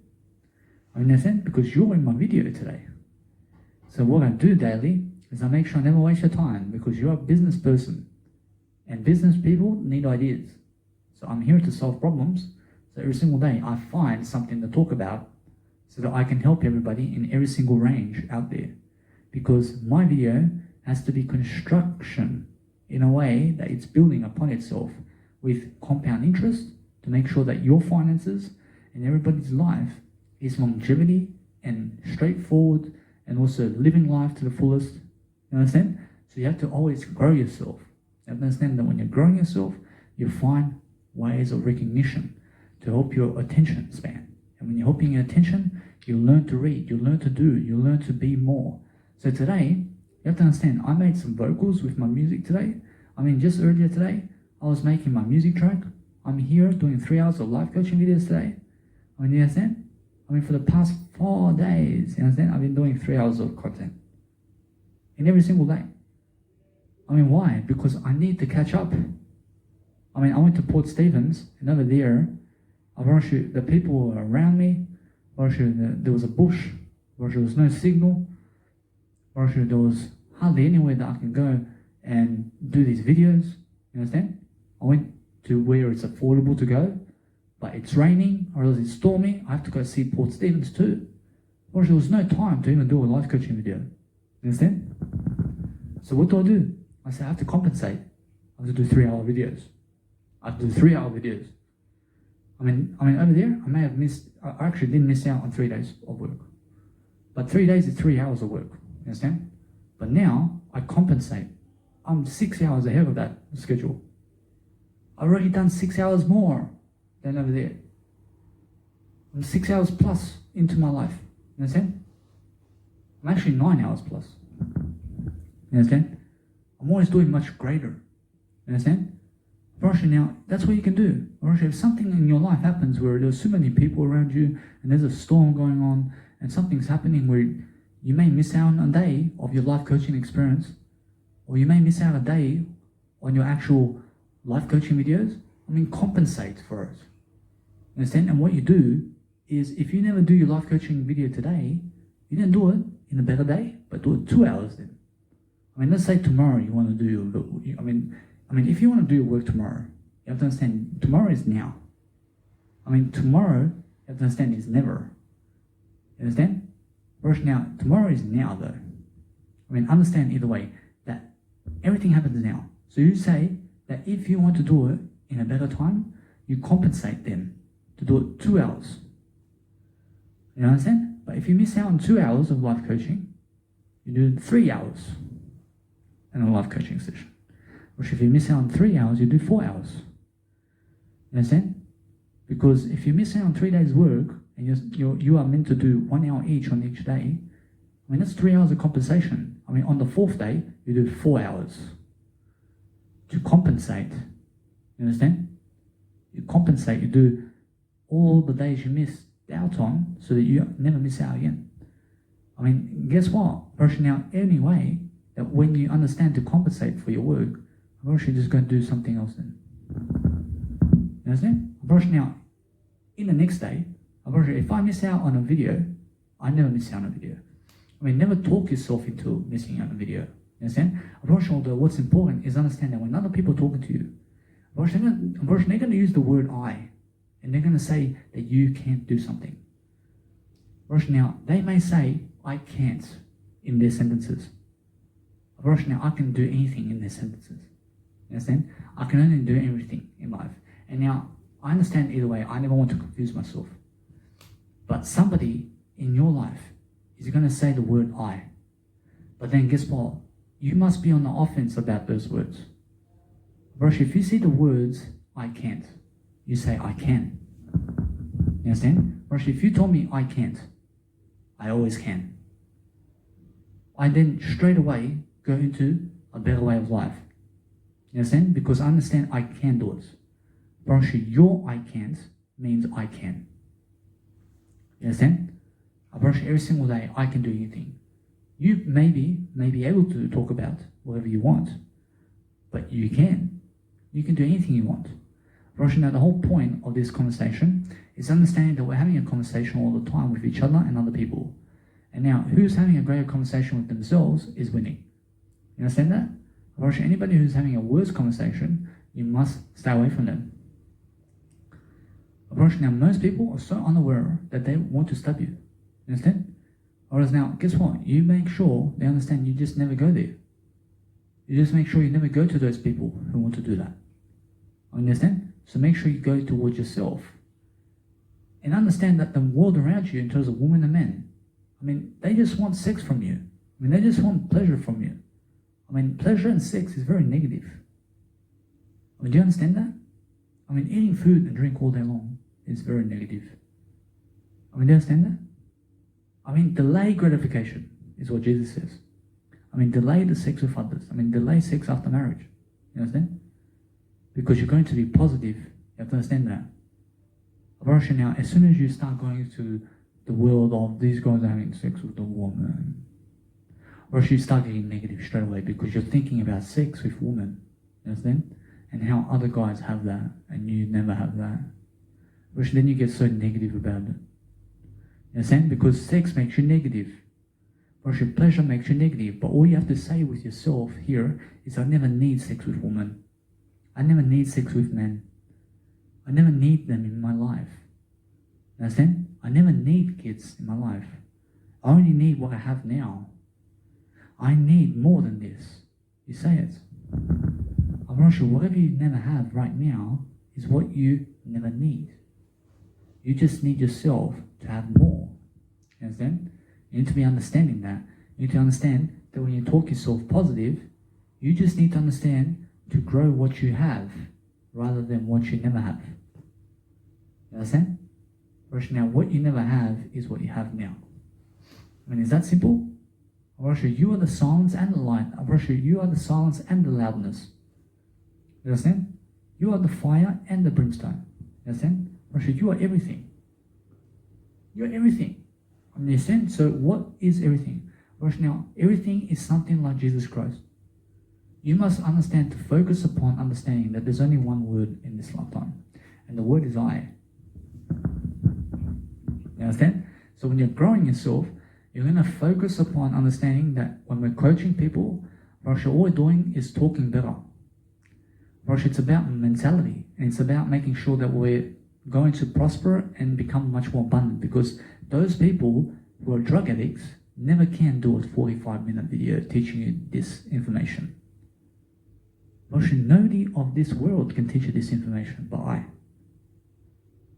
I understand? Because you're in my video today. So what I do daily is I make sure I never waste your time, because you're a business person. And business people need ideas. So I'm here to solve problems. So every single day I find something to talk about so that I can help everybody in every single range out there. Because my video has to be construction in a way that it's building upon itself with compound interest to make sure that your finances and everybody's life is longevity and straightforward and also living life to the fullest. You understand? So you have to always grow yourself. You have to understand that when you're growing yourself, you find ways of recognition to help your attention span. And when you're helping your attention, you learn to read, you learn to do, you learn to be more. So today, you have to understand, I made some vocals with my music today. I mean, just earlier today, I was making my music track. I'm here doing 3 hours of live coaching videos today. I mean, you understand? I mean, for the past 4 days, you understand? I've been doing 3 hours of content in every single day. I mean, why? Because I need to catch up. I mean, I went to Port Stephens, and over there, I promise you, the people were around me. I promise you, there was a bush. I promise you, there was no signal. I promise you, there was hardly anywhere that I can go and do these videos. You understand? I went to where it's affordable to go, but it's raining or else it's stormy. I have to go see Port Stephens too. Or there was no time to even do a life coaching video. You understand? So what do? I said I have to compensate. I have to do 3-hour videos. I have to do 3-hour videos. I mean over there, I may have missed. I actually didn't miss out on 3 days of work. But 3 days is 3 hours of work. You understand? But now I compensate. I'm 6 hours ahead of that schedule. I've already done 6 hours more than over there. I'm 6 hours plus into my life. You understand? I'm actually 9 hours plus. You understand? I'm always doing much greater. You understand? Actually now, that's what you can do. Or actually, if something in your life happens where there's so many people around you and there's a storm going on and something's happening where you may miss out on a day of your life coaching experience, or you may miss out a day on your actual life coaching videos, compensate for it. Understand? And what you do is, if you never do your life coaching video today, you didn't do it in a better day, but do it 2 hours then. Let's say tomorrow you want to do your, if you want to do your work tomorrow, you have to understand tomorrow is now. Tomorrow, you have to understand, is never. You understand? Whereas now, tomorrow is now though. Understand either way that everything happens now. So you say that if you want to do it in a better time, you compensate them to do it 2 hours. You understand? But if you miss out on 2 hours of life coaching, you do 3 hours in a life coaching session. Or if you miss out on 3 hours, you do 4 hours. You understand? Because if you miss out on 3 days' work, and you are meant to do 1 hour each on each day, that's 3 hours of compensation. On the 4th day, you do 4 hours to compensate. You understand? You compensate, you do all the days you missed out on so that you never miss out again. Guess what? Now, anyway, that when you understand to compensate for your work, I'm actually just going to do something else then. You understand? Now, in the next day, if I miss out on a video, I never miss out on a video. Never talk yourself into missing out on a video. You understand? Although what's important is understand that when other people are talking to you, they're going to use the word I, and they're going to say that you can't do something. Now, they may say, I can't, in their sentences. Now, I can do anything in their sentences. You understand? I can only do everything in life. And now, I understand either way. I never want to confuse myself. But somebody in your life is going to say the word I. But then guess what? You must be on the offense about those words. If you see the words, I can't, you say, I can. You understand? If you told me I can't, I always can, I then straight away go into a better way of life. You understand? Because I understand I can do it. Your I can't means I can. You understand? Every single day I can do anything. You may be able to talk about whatever you want, but you can. You can do anything you want. Now, the whole point of this conversation is understanding that we're having a conversation all the time with each other and other people. And now, who's having a greater conversation with themselves is winning. You understand that? Anybody who's having a worse conversation, you must stay away from them. Now, most people are so unaware that they want to stab you. You understand? Whereas now, guess what? You make sure they understand you just never go there. You just make sure you never go to those people who want to do that. Understand? So make sure you go towards yourself. And understand that the world around you, in terms of women and men, they just want sex from you. They just want pleasure from you. Pleasure and sex is very negative. Do you understand that? Eating food and drink all day long is very negative. Do you understand that? Delay gratification is what Jesus says. Delay the sex with others. Delay sex after marriage. You understand? Because you're going to be positive. You have to understand that. Now, as soon as you start going to the world of these guys are having sex with the woman, or you start getting negative straight away because you're thinking about sex with women. You understand? And how other guys have that and you never have that. Which then you get so negative about it. You understand? Because sex makes you negative. Your pleasure makes you negative. But all you have to say with yourself here is, I never need sex with women. I never need sex with men. I never need them in my life. You understand? I never need kids in my life. I only need what I have now. I need more than this. You say it. I'm not sure, whatever you never have right now is what you never need. You just need yourself to have more. You understand? You need to be understanding that. You need to understand that when you talk yourself positive, you just need to understand to grow what you have rather than what you never have. You understand? Rosh, now what you never have is what you have now. I mean, is that simple? Rosh, you are the silence and the light. Rosh, you are the silence and the loudness. You understand? You are the fire and the brimstone. You understand? Rosh, you are everything. You are everything. I mean, you understand? So what is everything? Rosh, now everything is something like Jesus Christ. You must understand to focus upon understanding that there's only one word in this lifetime. And the word is I. You understand? So when you're growing yourself, you're going to focus upon understanding that when we're coaching people, Rosh, all we're doing is talking better. Rosh, it's about mentality. And it's about making sure that we're going to prosper and become much more abundant. Because those people who are drug addicts never can do a 45-minute video teaching you this information. Rosh, nobody of this world can teach you this information but I.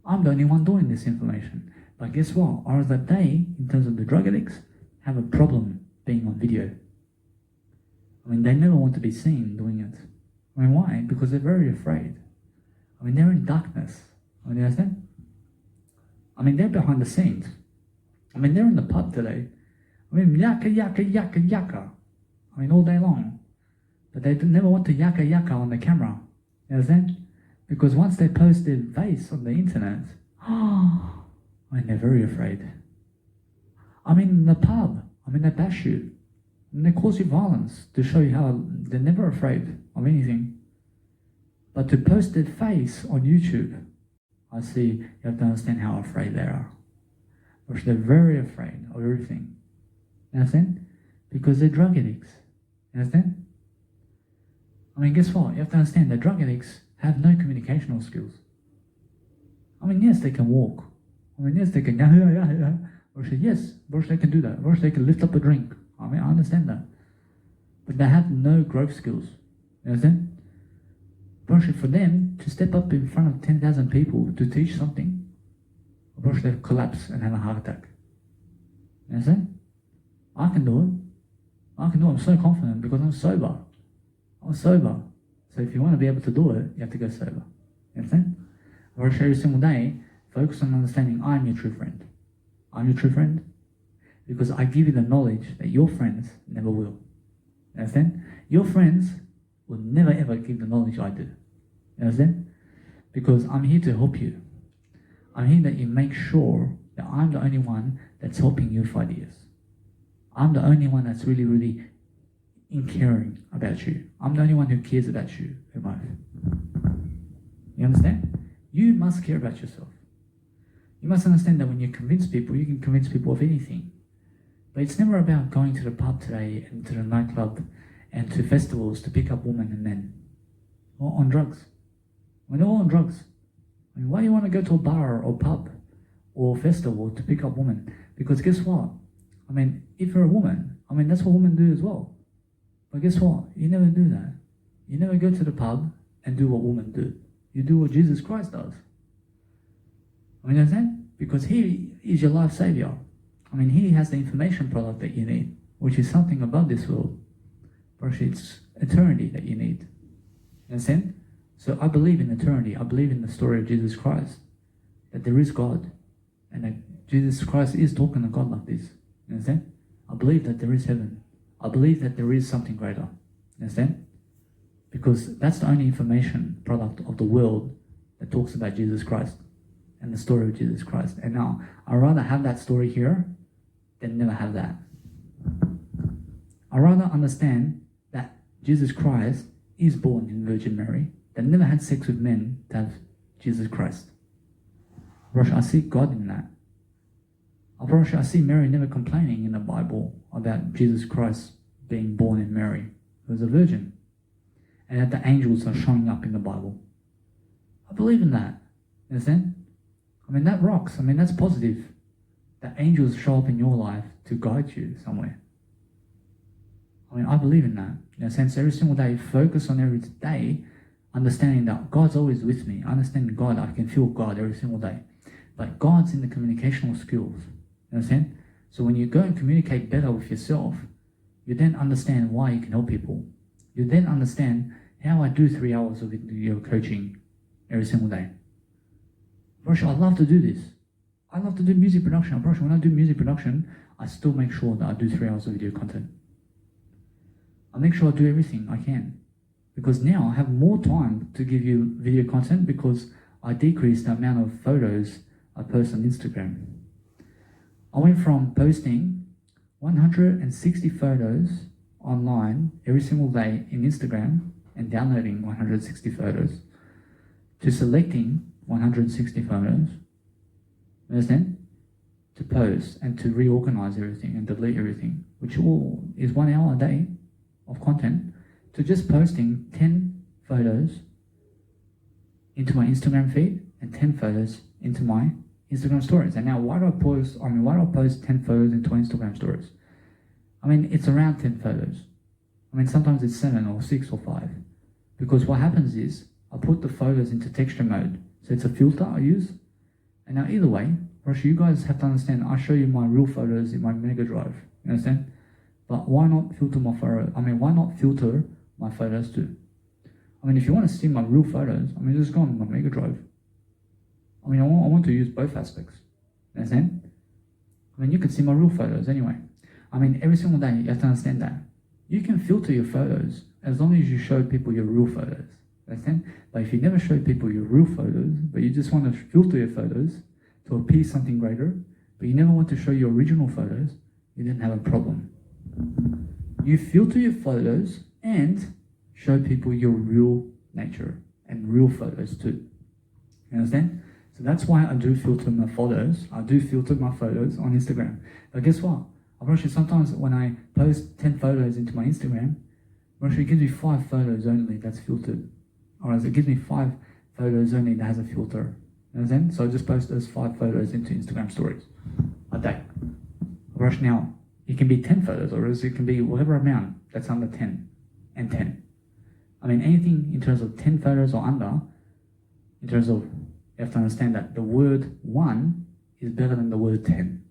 I'm the only one doing this information. But guess what? Or that they, in terms of the drug addicts, have a problem being on video. I mean, they never want to be seen doing it. I mean, why? Because they're very afraid. I mean, they're in darkness. I mean, you understand? I mean, they're behind the scenes. I mean, they're in the pub today. I mean, yaka, yaka, yaka, yaka. I mean, all day long. But they never want to yaka, yaka on the camera. You understand? Because once they post their face on the internet, I mean, they're very afraid. I mean, in the pub, I mean, they bash you. And they cause you violence to show you how they're never afraid of anything. But to post their face on YouTube, I see you have to understand how afraid they are. Because they're very afraid of everything. You understand? Because they're drug addicts. You understand? I mean, guess what? You have to understand that drug addicts have no communicational skills. I mean, yes, they can walk. I mean, yes, they can, yes, they can do that. They can lift up a drink. I mean, I understand that. But they have no growth skills. You understand? For them to step up in front of 10,000 people to teach something, they collapse and have a heart attack. You understand? I can do it. I can do it. I'm so confident because I'm sober. I'm sober. So if you want to be able to do it, you have to go sober. You understand? Every single day, focus on understanding I'm your true friend. I'm your true friend because I give you the knowledge that your friends never will. You understand? Your friends will never ever give the knowledge I do. You understand? Because I'm here to help you. I'm here that you make sure that I'm the only one that's helping you for ideas. I'm the only one that's really, really caring about you. I'm the only one who cares about you in life. You understand? You must care about yourself. You must understand that when you convince people, you can convince people of anything. But it's never about going to the pub today and to the nightclub and to festivals to pick up women and men. Or on drugs. When they're all on drugs. I mean, why do you want to go to a bar or pub or festival to pick up women? Because guess what? I mean, if you're a woman, I mean, that's what women do as well. But guess what? You never do that. You never go to the pub and do what women do. You do what Jesus Christ does. I mean, you understand? Because He is your life savior. I mean, He has the information product that you need, which is something above this world. But it's eternity that you need. You understand? So I believe in eternity. I believe in the story of Jesus Christ. That there is God. And that Jesus Christ is talking to God like this. You understand? I believe that there is heaven. I believe that there is something greater. You understand? Because that's the only information product of the world that talks about Jesus Christ and the story of Jesus Christ. And now, I'd rather have that story here than never have that. I'd rather understand that Jesus Christ is born in Virgin Mary, that never had sex with men to have Jesus Christ. Rosh, I see God in that. Rosh, I see Mary never complaining in the Bible about Jesus Christ being born in Mary, who was a virgin. And that the angels are showing up in the Bible. I believe in that. You understand? I mean, that rocks. I mean, that's positive. That angels show up in your life to guide you somewhere. I mean, I believe in that. In a sense, every single day, focus on every day, understanding that God's always with me. I understand God. I can feel God every single day. But God's in the communicational skills. You understand? So when you go and communicate better with yourself, you then understand why you can help people. You then understand how I do 3 hours of video coaching every single day. Rosh, I love to do this. I love to do music production. I promise you, when I do music production, I still make sure that I do 3 hours of video content. I make sure I do everything I can. Because now I have more time to give you video content because I decreased the amount of photos I post on Instagram. I went from posting 160 photos online every single day in Instagram and downloading 160 photos to selecting 160 photos, understand? To post and to reorganize everything and delete everything, which all is 1 hour a day of content, to just posting 10 photos into my Instagram feed and 10 photos into my Instagram stories. And now why do I post 10 photos into Instagram stories? I mean, it's around 10 photos. I mean, sometimes it's 7 or 6 or 5. Because what happens is, I put the photos into texture mode. So it's a filter I use. And now either way, Rosh, you guys have to understand, I show you my real photos in my Mega Drive. You understand? But why not filter my photo? I mean, why not filter my photos too? I mean, if you want to see my real photos, I mean, just go on my Mega Drive. I mean, I want to use both aspects. You understand? I mean, you can see my real photos anyway. I mean, every single day, you have to understand that. You can filter your photos as long as you show people your real photos. Understand? But if you never show people your real photos, but you just want to filter your photos to appease something greater, but you never want to show your original photos, you then have a problem. You filter your photos and show people your real nature and real photos too. You understand? So that's why I do filter my photos. I do filter my photos on Instagram. But guess what? Sometimes when I post 10 photos into my Instagram, it gives me 5 photos only that's filtered. Or else it gives me 5 photos only that has a filter. You understand? So I just post those 5 photos into Instagram stories a day. Now, it can be 10 photos, or else it can be whatever amount that's under 10 and 10. I mean, anything in terms of 10 photos or under, in terms of, you have to understand that the word 1 is better than the word 10.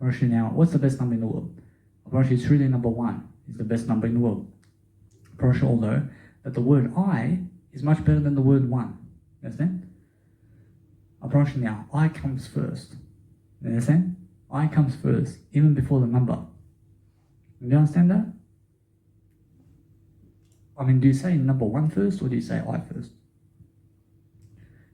Now, what's the best number in the world? It's really number 1 is the best number in the world. Although that the word I is much better than the word 1. You understand? Now, I comes first. You understand? I comes first, even before the number. Do you understand that? I mean, do you say number 1 first, or do you say I first?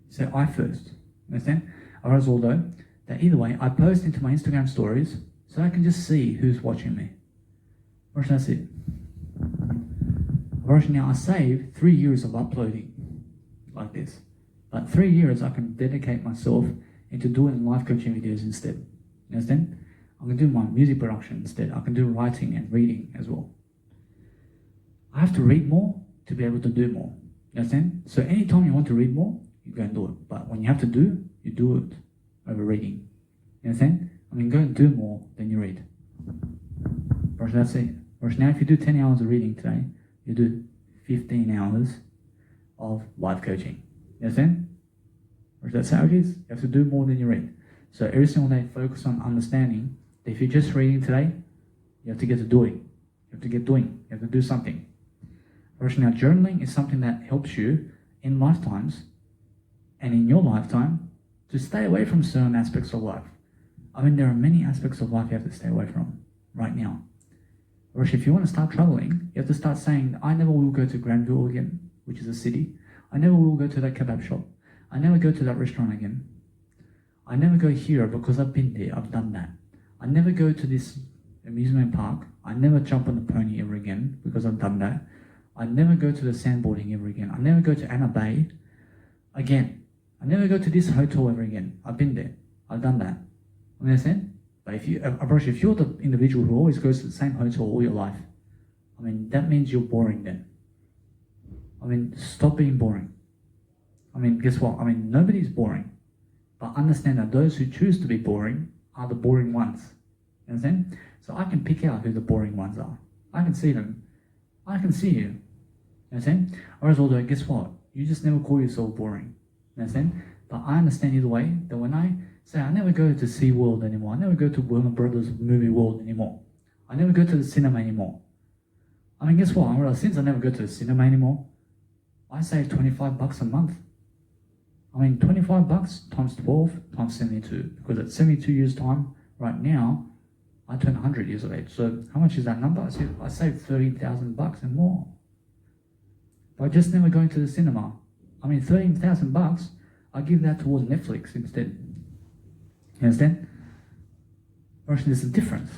You say I first. Understand? Although that either way, I post into my Instagram stories so I can just see who's watching me. That's it. Now I save 3 years of uploading like this. But 3 years I can dedicate myself into doing life coaching videos instead. You understand? I can do my music production instead. I can do writing and reading as well. I have to read more to be able to do more. You understand? So anytime you want to read more, you go and do it. But when you have to do, you do it over reading. You understand? I mean, go and do more than you read. That's it. Now if you do 10 hours of reading today, you do 15 hours of life coaching. You understand? That's how it is. You have to do more than you read. So every single day, focus on understanding that if you're just reading today, you have to get to doing. You have to get doing. You have to do something. Now, journaling is something that helps you in lifetimes and in your lifetime to stay away from certain aspects of life. I mean, there are many aspects of life you have to stay away from right now. If you want to start traveling, you have to start saying, I never will go to Granville again, which is a city. I never will go to that kebab shop. I never go to that restaurant again. I never go here because I've been there, I've done that. I never go to this amusement park. I never jump on the pony ever again because I've done that. I never go to the sandboarding ever again. I never go to Anna Bay again. I never go to this hotel ever again. I've been there. I've done that. Understand? But if you're the individual who always goes to the same hotel all your life, I mean, that means you're boring then. I mean, stop being boring. I mean, guess what? I mean, nobody's boring. But understand that those who choose to be boring are the boring ones. You understand? So I can pick out who the boring ones are. I can see them. I can see you. You understand? Whereas although, guess what? You just never call yourself boring. You understand? But I understand either way that when I say I never go to SeaWorld anymore, I never go to Warner Brothers Movie World anymore, I never go to the cinema anymore. I mean, guess what? Since I never go to the cinema anymore, I save $25 a month. I mean, $25 times 12 times 72, because at 72 years time, right now, I turn 100 years of age. So how much is that number? I saved $13,000 and more by just never going to the cinema. I mean, $13,000, I give that towards Netflix instead. You understand? There's a difference.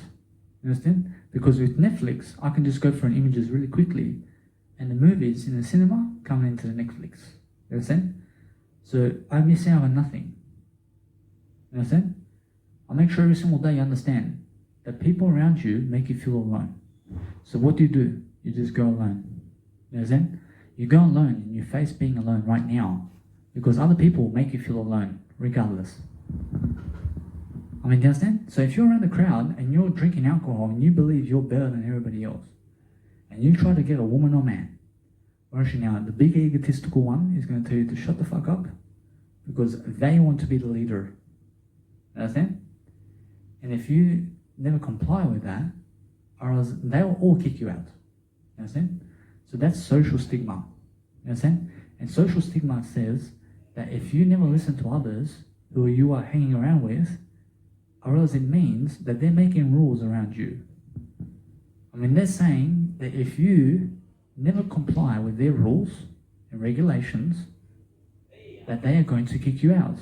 You understand? Because with Netflix, I can just go for an images really quickly, and the movies in the cinema come into the Netflix. You understand? So I miss out on nothing. You understand? I make sure every single day you understand that people around you make you feel alone. So what do? You just go alone. You understand? You go alone and you face being alone right now because other people make you feel alone regardless. I mean, do you understand? So if you're around the crowd and you're drinking alcohol and you believe you're better than everybody else, and you try to get a woman or man, well, actually now the big egotistical one is going to tell you to shut the fuck up because they want to be the leader. Understand? And if you never comply with that, or else they will all kick you out. Understand? So that's social stigma. Understand? And social stigma says that if you never listen to others who you are hanging around with, or else it means that they're making rules around you. I mean, they're saying that if you never comply with their rules and regulations, that they are going to kick you out.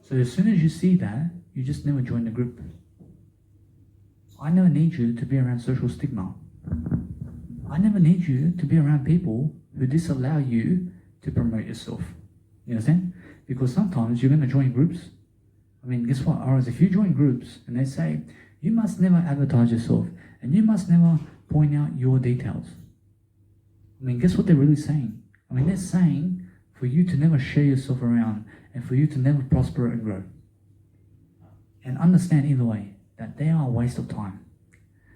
So as soon as you see that, you just never join the group. I never need you to be around social stigma. I never need you to be around people who disallow you to promote yourself. You understand? Because sometimes you're going to join groups. I mean, guess what? Or if you join groups and they say, you must never advertise yourself and you must never point out your details. I mean, guess what they're really saying? I mean, they're saying for you to never share yourself around and for you to never prosper and grow. And understand either way that they are a waste of time.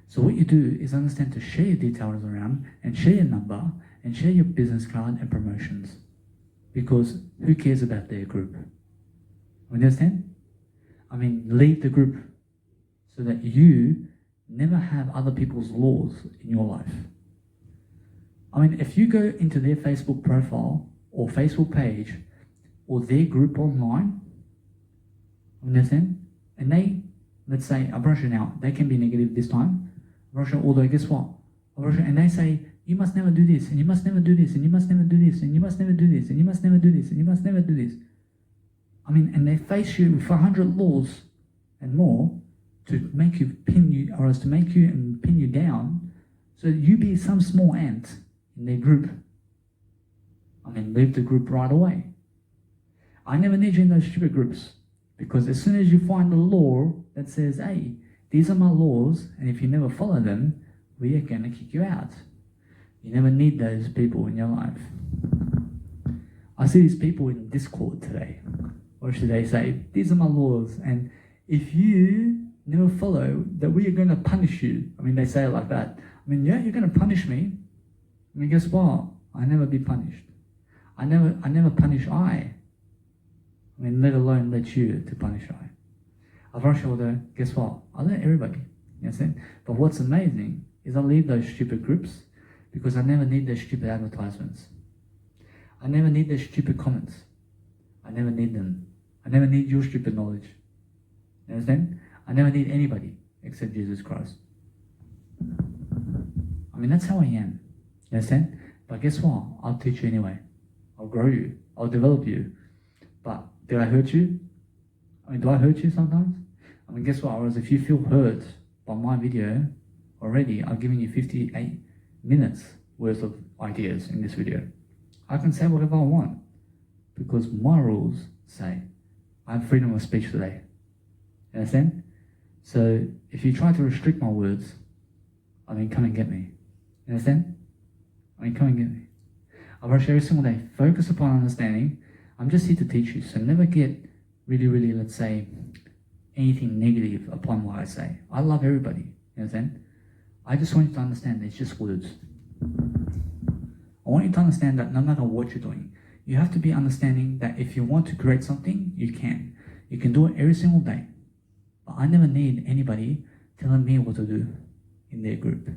So what you do is understand to share your details around and share your number and share your business card and promotions. Because who cares about their group? Understand? I mean, leave the group so that you never have other people's laws in your life. I mean, if you go into their Facebook profile or Facebook page or their group online, understand? And they, let's say, Abrasha now, they can be negative this time. Abrasha, although guess what? Abrasha, and they say, you must never do this, and you must never do this, and you must never do this, and you must never do this, and you must never do this, and you must never do this. I mean, and they face you with 100 laws and more to make you pin you, or else to make you and pin you down, so that you be some small ant in their group. I mean, leave the group right away. I never need you in those stupid groups, because as soon as you find a law that says, hey, these are my laws, and if you never follow them, we are going to kick you out. You never need those people in your life. I see these people in Discord today. Or should they say, these are my laws, and if you never follow, that we are going to punish you. I mean, they say it like that. I mean, yeah, you're going to punish me. I mean, guess what? I never be punished. I never punish I mean, let alone let you to punish I. I've rushed order, guess what? I let everybody. You understand? But what's amazing is I leave those stupid groups because I never need those stupid advertisements. I never need those stupid comments. I never need them. I never need your stupid knowledge. You understand? I never need anybody except Jesus Christ. I mean, that's how I am. You understand? But guess what? I'll teach you anyway. I'll grow you. I'll develop you. But did I hurt you? I mean, do I hurt you sometimes? I mean, guess what? Whereas if you feel hurt by my video already, I've given you 58 minutes worth of ideas in this video. I can say whatever I want because my rules say I have freedom of speech today. You understand? So if you try to restrict my words, I mean, come and get me. You understand? I mean, come and get me. I rush every single day. Focus upon understanding. I'm just here to teach you. So never get really, let's say, anything negative upon what I say. I love everybody. You understand? I just want you to understand that it's just words. I want you to understand that no matter what you're doing, you have to be understanding that if you want to create something, you can. You can do it every single day. But I never need anybody telling me what to do in their group.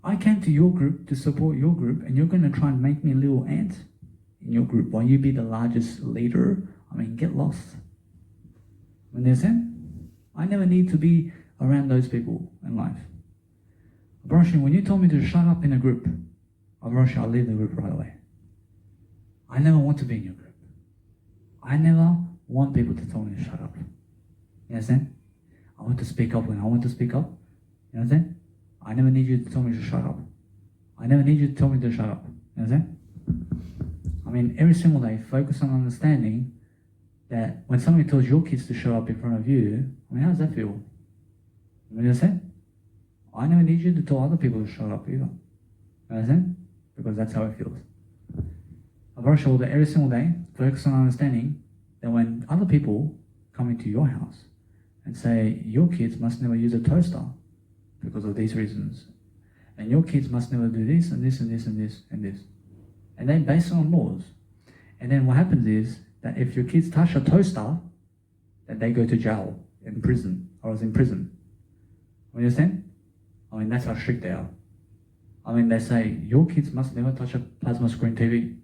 I came to your group to support your group, and you're going to try and make me a little ant in your group, while you be the largest leader, get lost. You understand? I never need to be around those people in life. When you told me to shut up in a group, I'll leave the group right away. I never want to be in your group. I never want people to tell me to shut up. You understand? I want to speak up when I want to speak up. You understand? I never need you to tell me to shut up. I never need you to tell me to shut up. You understand? Every single day, focus on understanding that when somebody tells your kids to shut up in front of you, how does that feel? You understand? I never need you to tell other people to shut up either. You understand? Because that's how it feels. I brush shoulder every single day, focus on understanding that when other people come into your house and say, your kids must never use a toaster because of these reasons, and your kids must never do this and this and this and this and this, and they base it on laws. And then what happens is that if your kids touch a toaster, that they go to jail, in prison, or is in prison. You understand? That's how strict they are. They say, your kids must never touch a plasma screen TV.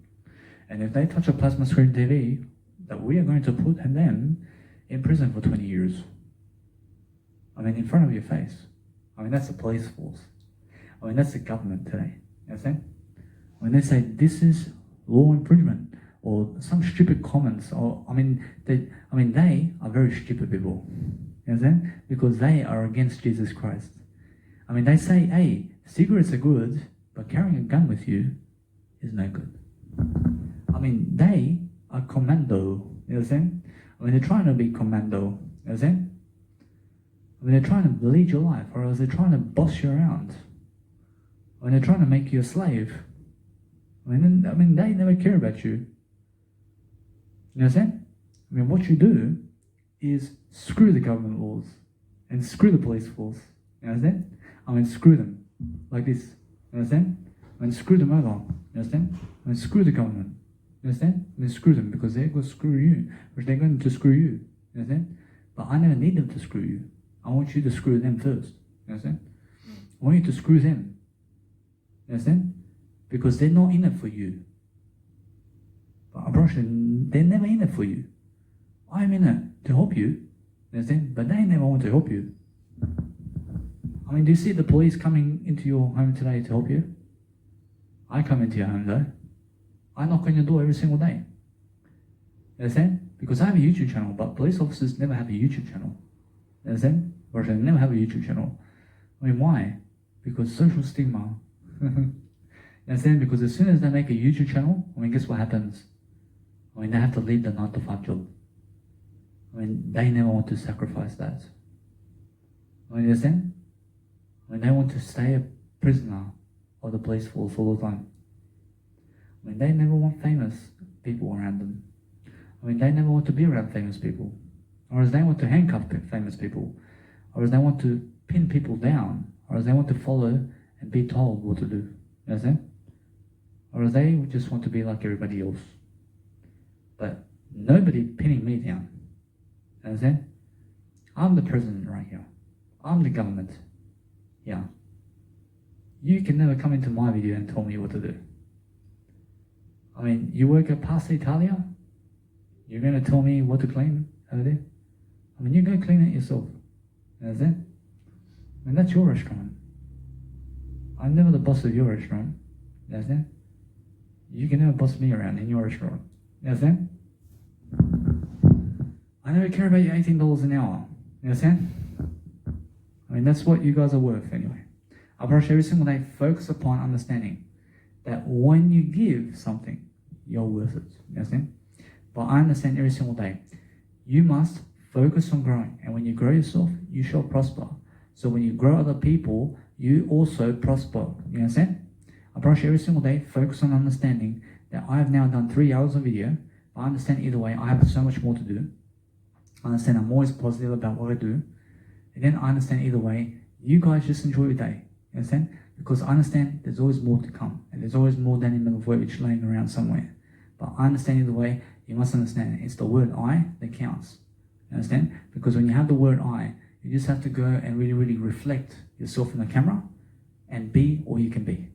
And if they touch a plasma screen TV, that we are going to put them in prison for 20 years. In front of your face. That's the police force. That's the government today. You understand? When they say, this is law infringement, or some stupid comments, or, they are very stupid people. You understand? Because they are against Jesus Christ. They say, hey, cigarettes are good, but carrying a gun with you is no good. They are commando, you understand? They're trying to be commando, you understand? They're trying to lead your life, or else they're trying to boss you around. They're trying to make you a slave. They never care about you. You understand? What you do is screw the government laws and screw the police force. You understand? Screw them like this. You understand? Screw them over. You understand? Screw the government. You understand? Screw them because they're going to screw you, which they're going to screw you. You understand? But I never need them to screw you. I want you to screw them first. You understand? I want you to screw them. You understand? Because they're not in it for you. But they're never in it for you. I'm in it to help you. You understand? But they never want to help you. Do you see the police coming into your home today to help you? I come into your home though. I knock on your door every single day. You understand? Because I have a YouTube channel, but police officers never have a YouTube channel. You understand? Or they never have a YouTube channel. Why? Because social stigma. You understand? Because as soon as they make a YouTube channel, guess what happens? They have to leave the 9-to-5 job. They never want to sacrifice that. You understand? They want to stay a prisoner of the police force all the time. They never want famous people around them. They never want to be around famous people. Or as they want to handcuff famous people. Or as they want to pin people down. Or as they want to follow and be told what to do. You understand? Or as they just want to be like everybody else. But nobody pinning me down. You understand? I'm the president right here. I'm the government. Yeah. You can never come into my video and tell me what to do. You work at Pasta Italia? You're going to tell me what to clean over there? You go clean it yourself. You understand? That's your restaurant. I'm never the boss of your restaurant. You understand? You can never boss me around in your restaurant. You understand? I never care about your $18 an hour. You understand? That's what you guys are worth anyway. I brush every single day, focus upon understanding that when you give something, you're worth it. You understand? But I understand every single day, you must focus on growing. And when you grow yourself, you shall prosper. So when you grow other people, you also prosper. You understand? I brush every single day, focus on understanding that I have now done 3 hours of video. I understand either way, I have so much more to do. I understand I'm always positive about what I do. And then I understand either way, you guys just enjoy your day. You understand? Because I understand there's always more to come. And there's always more Danny Milivojevic laying around somewhere. But I understand either way, you must understand it's the word I that counts. You understand? Because when you have the word I, you just have to go and really, really reflect yourself in the camera and be all you can be.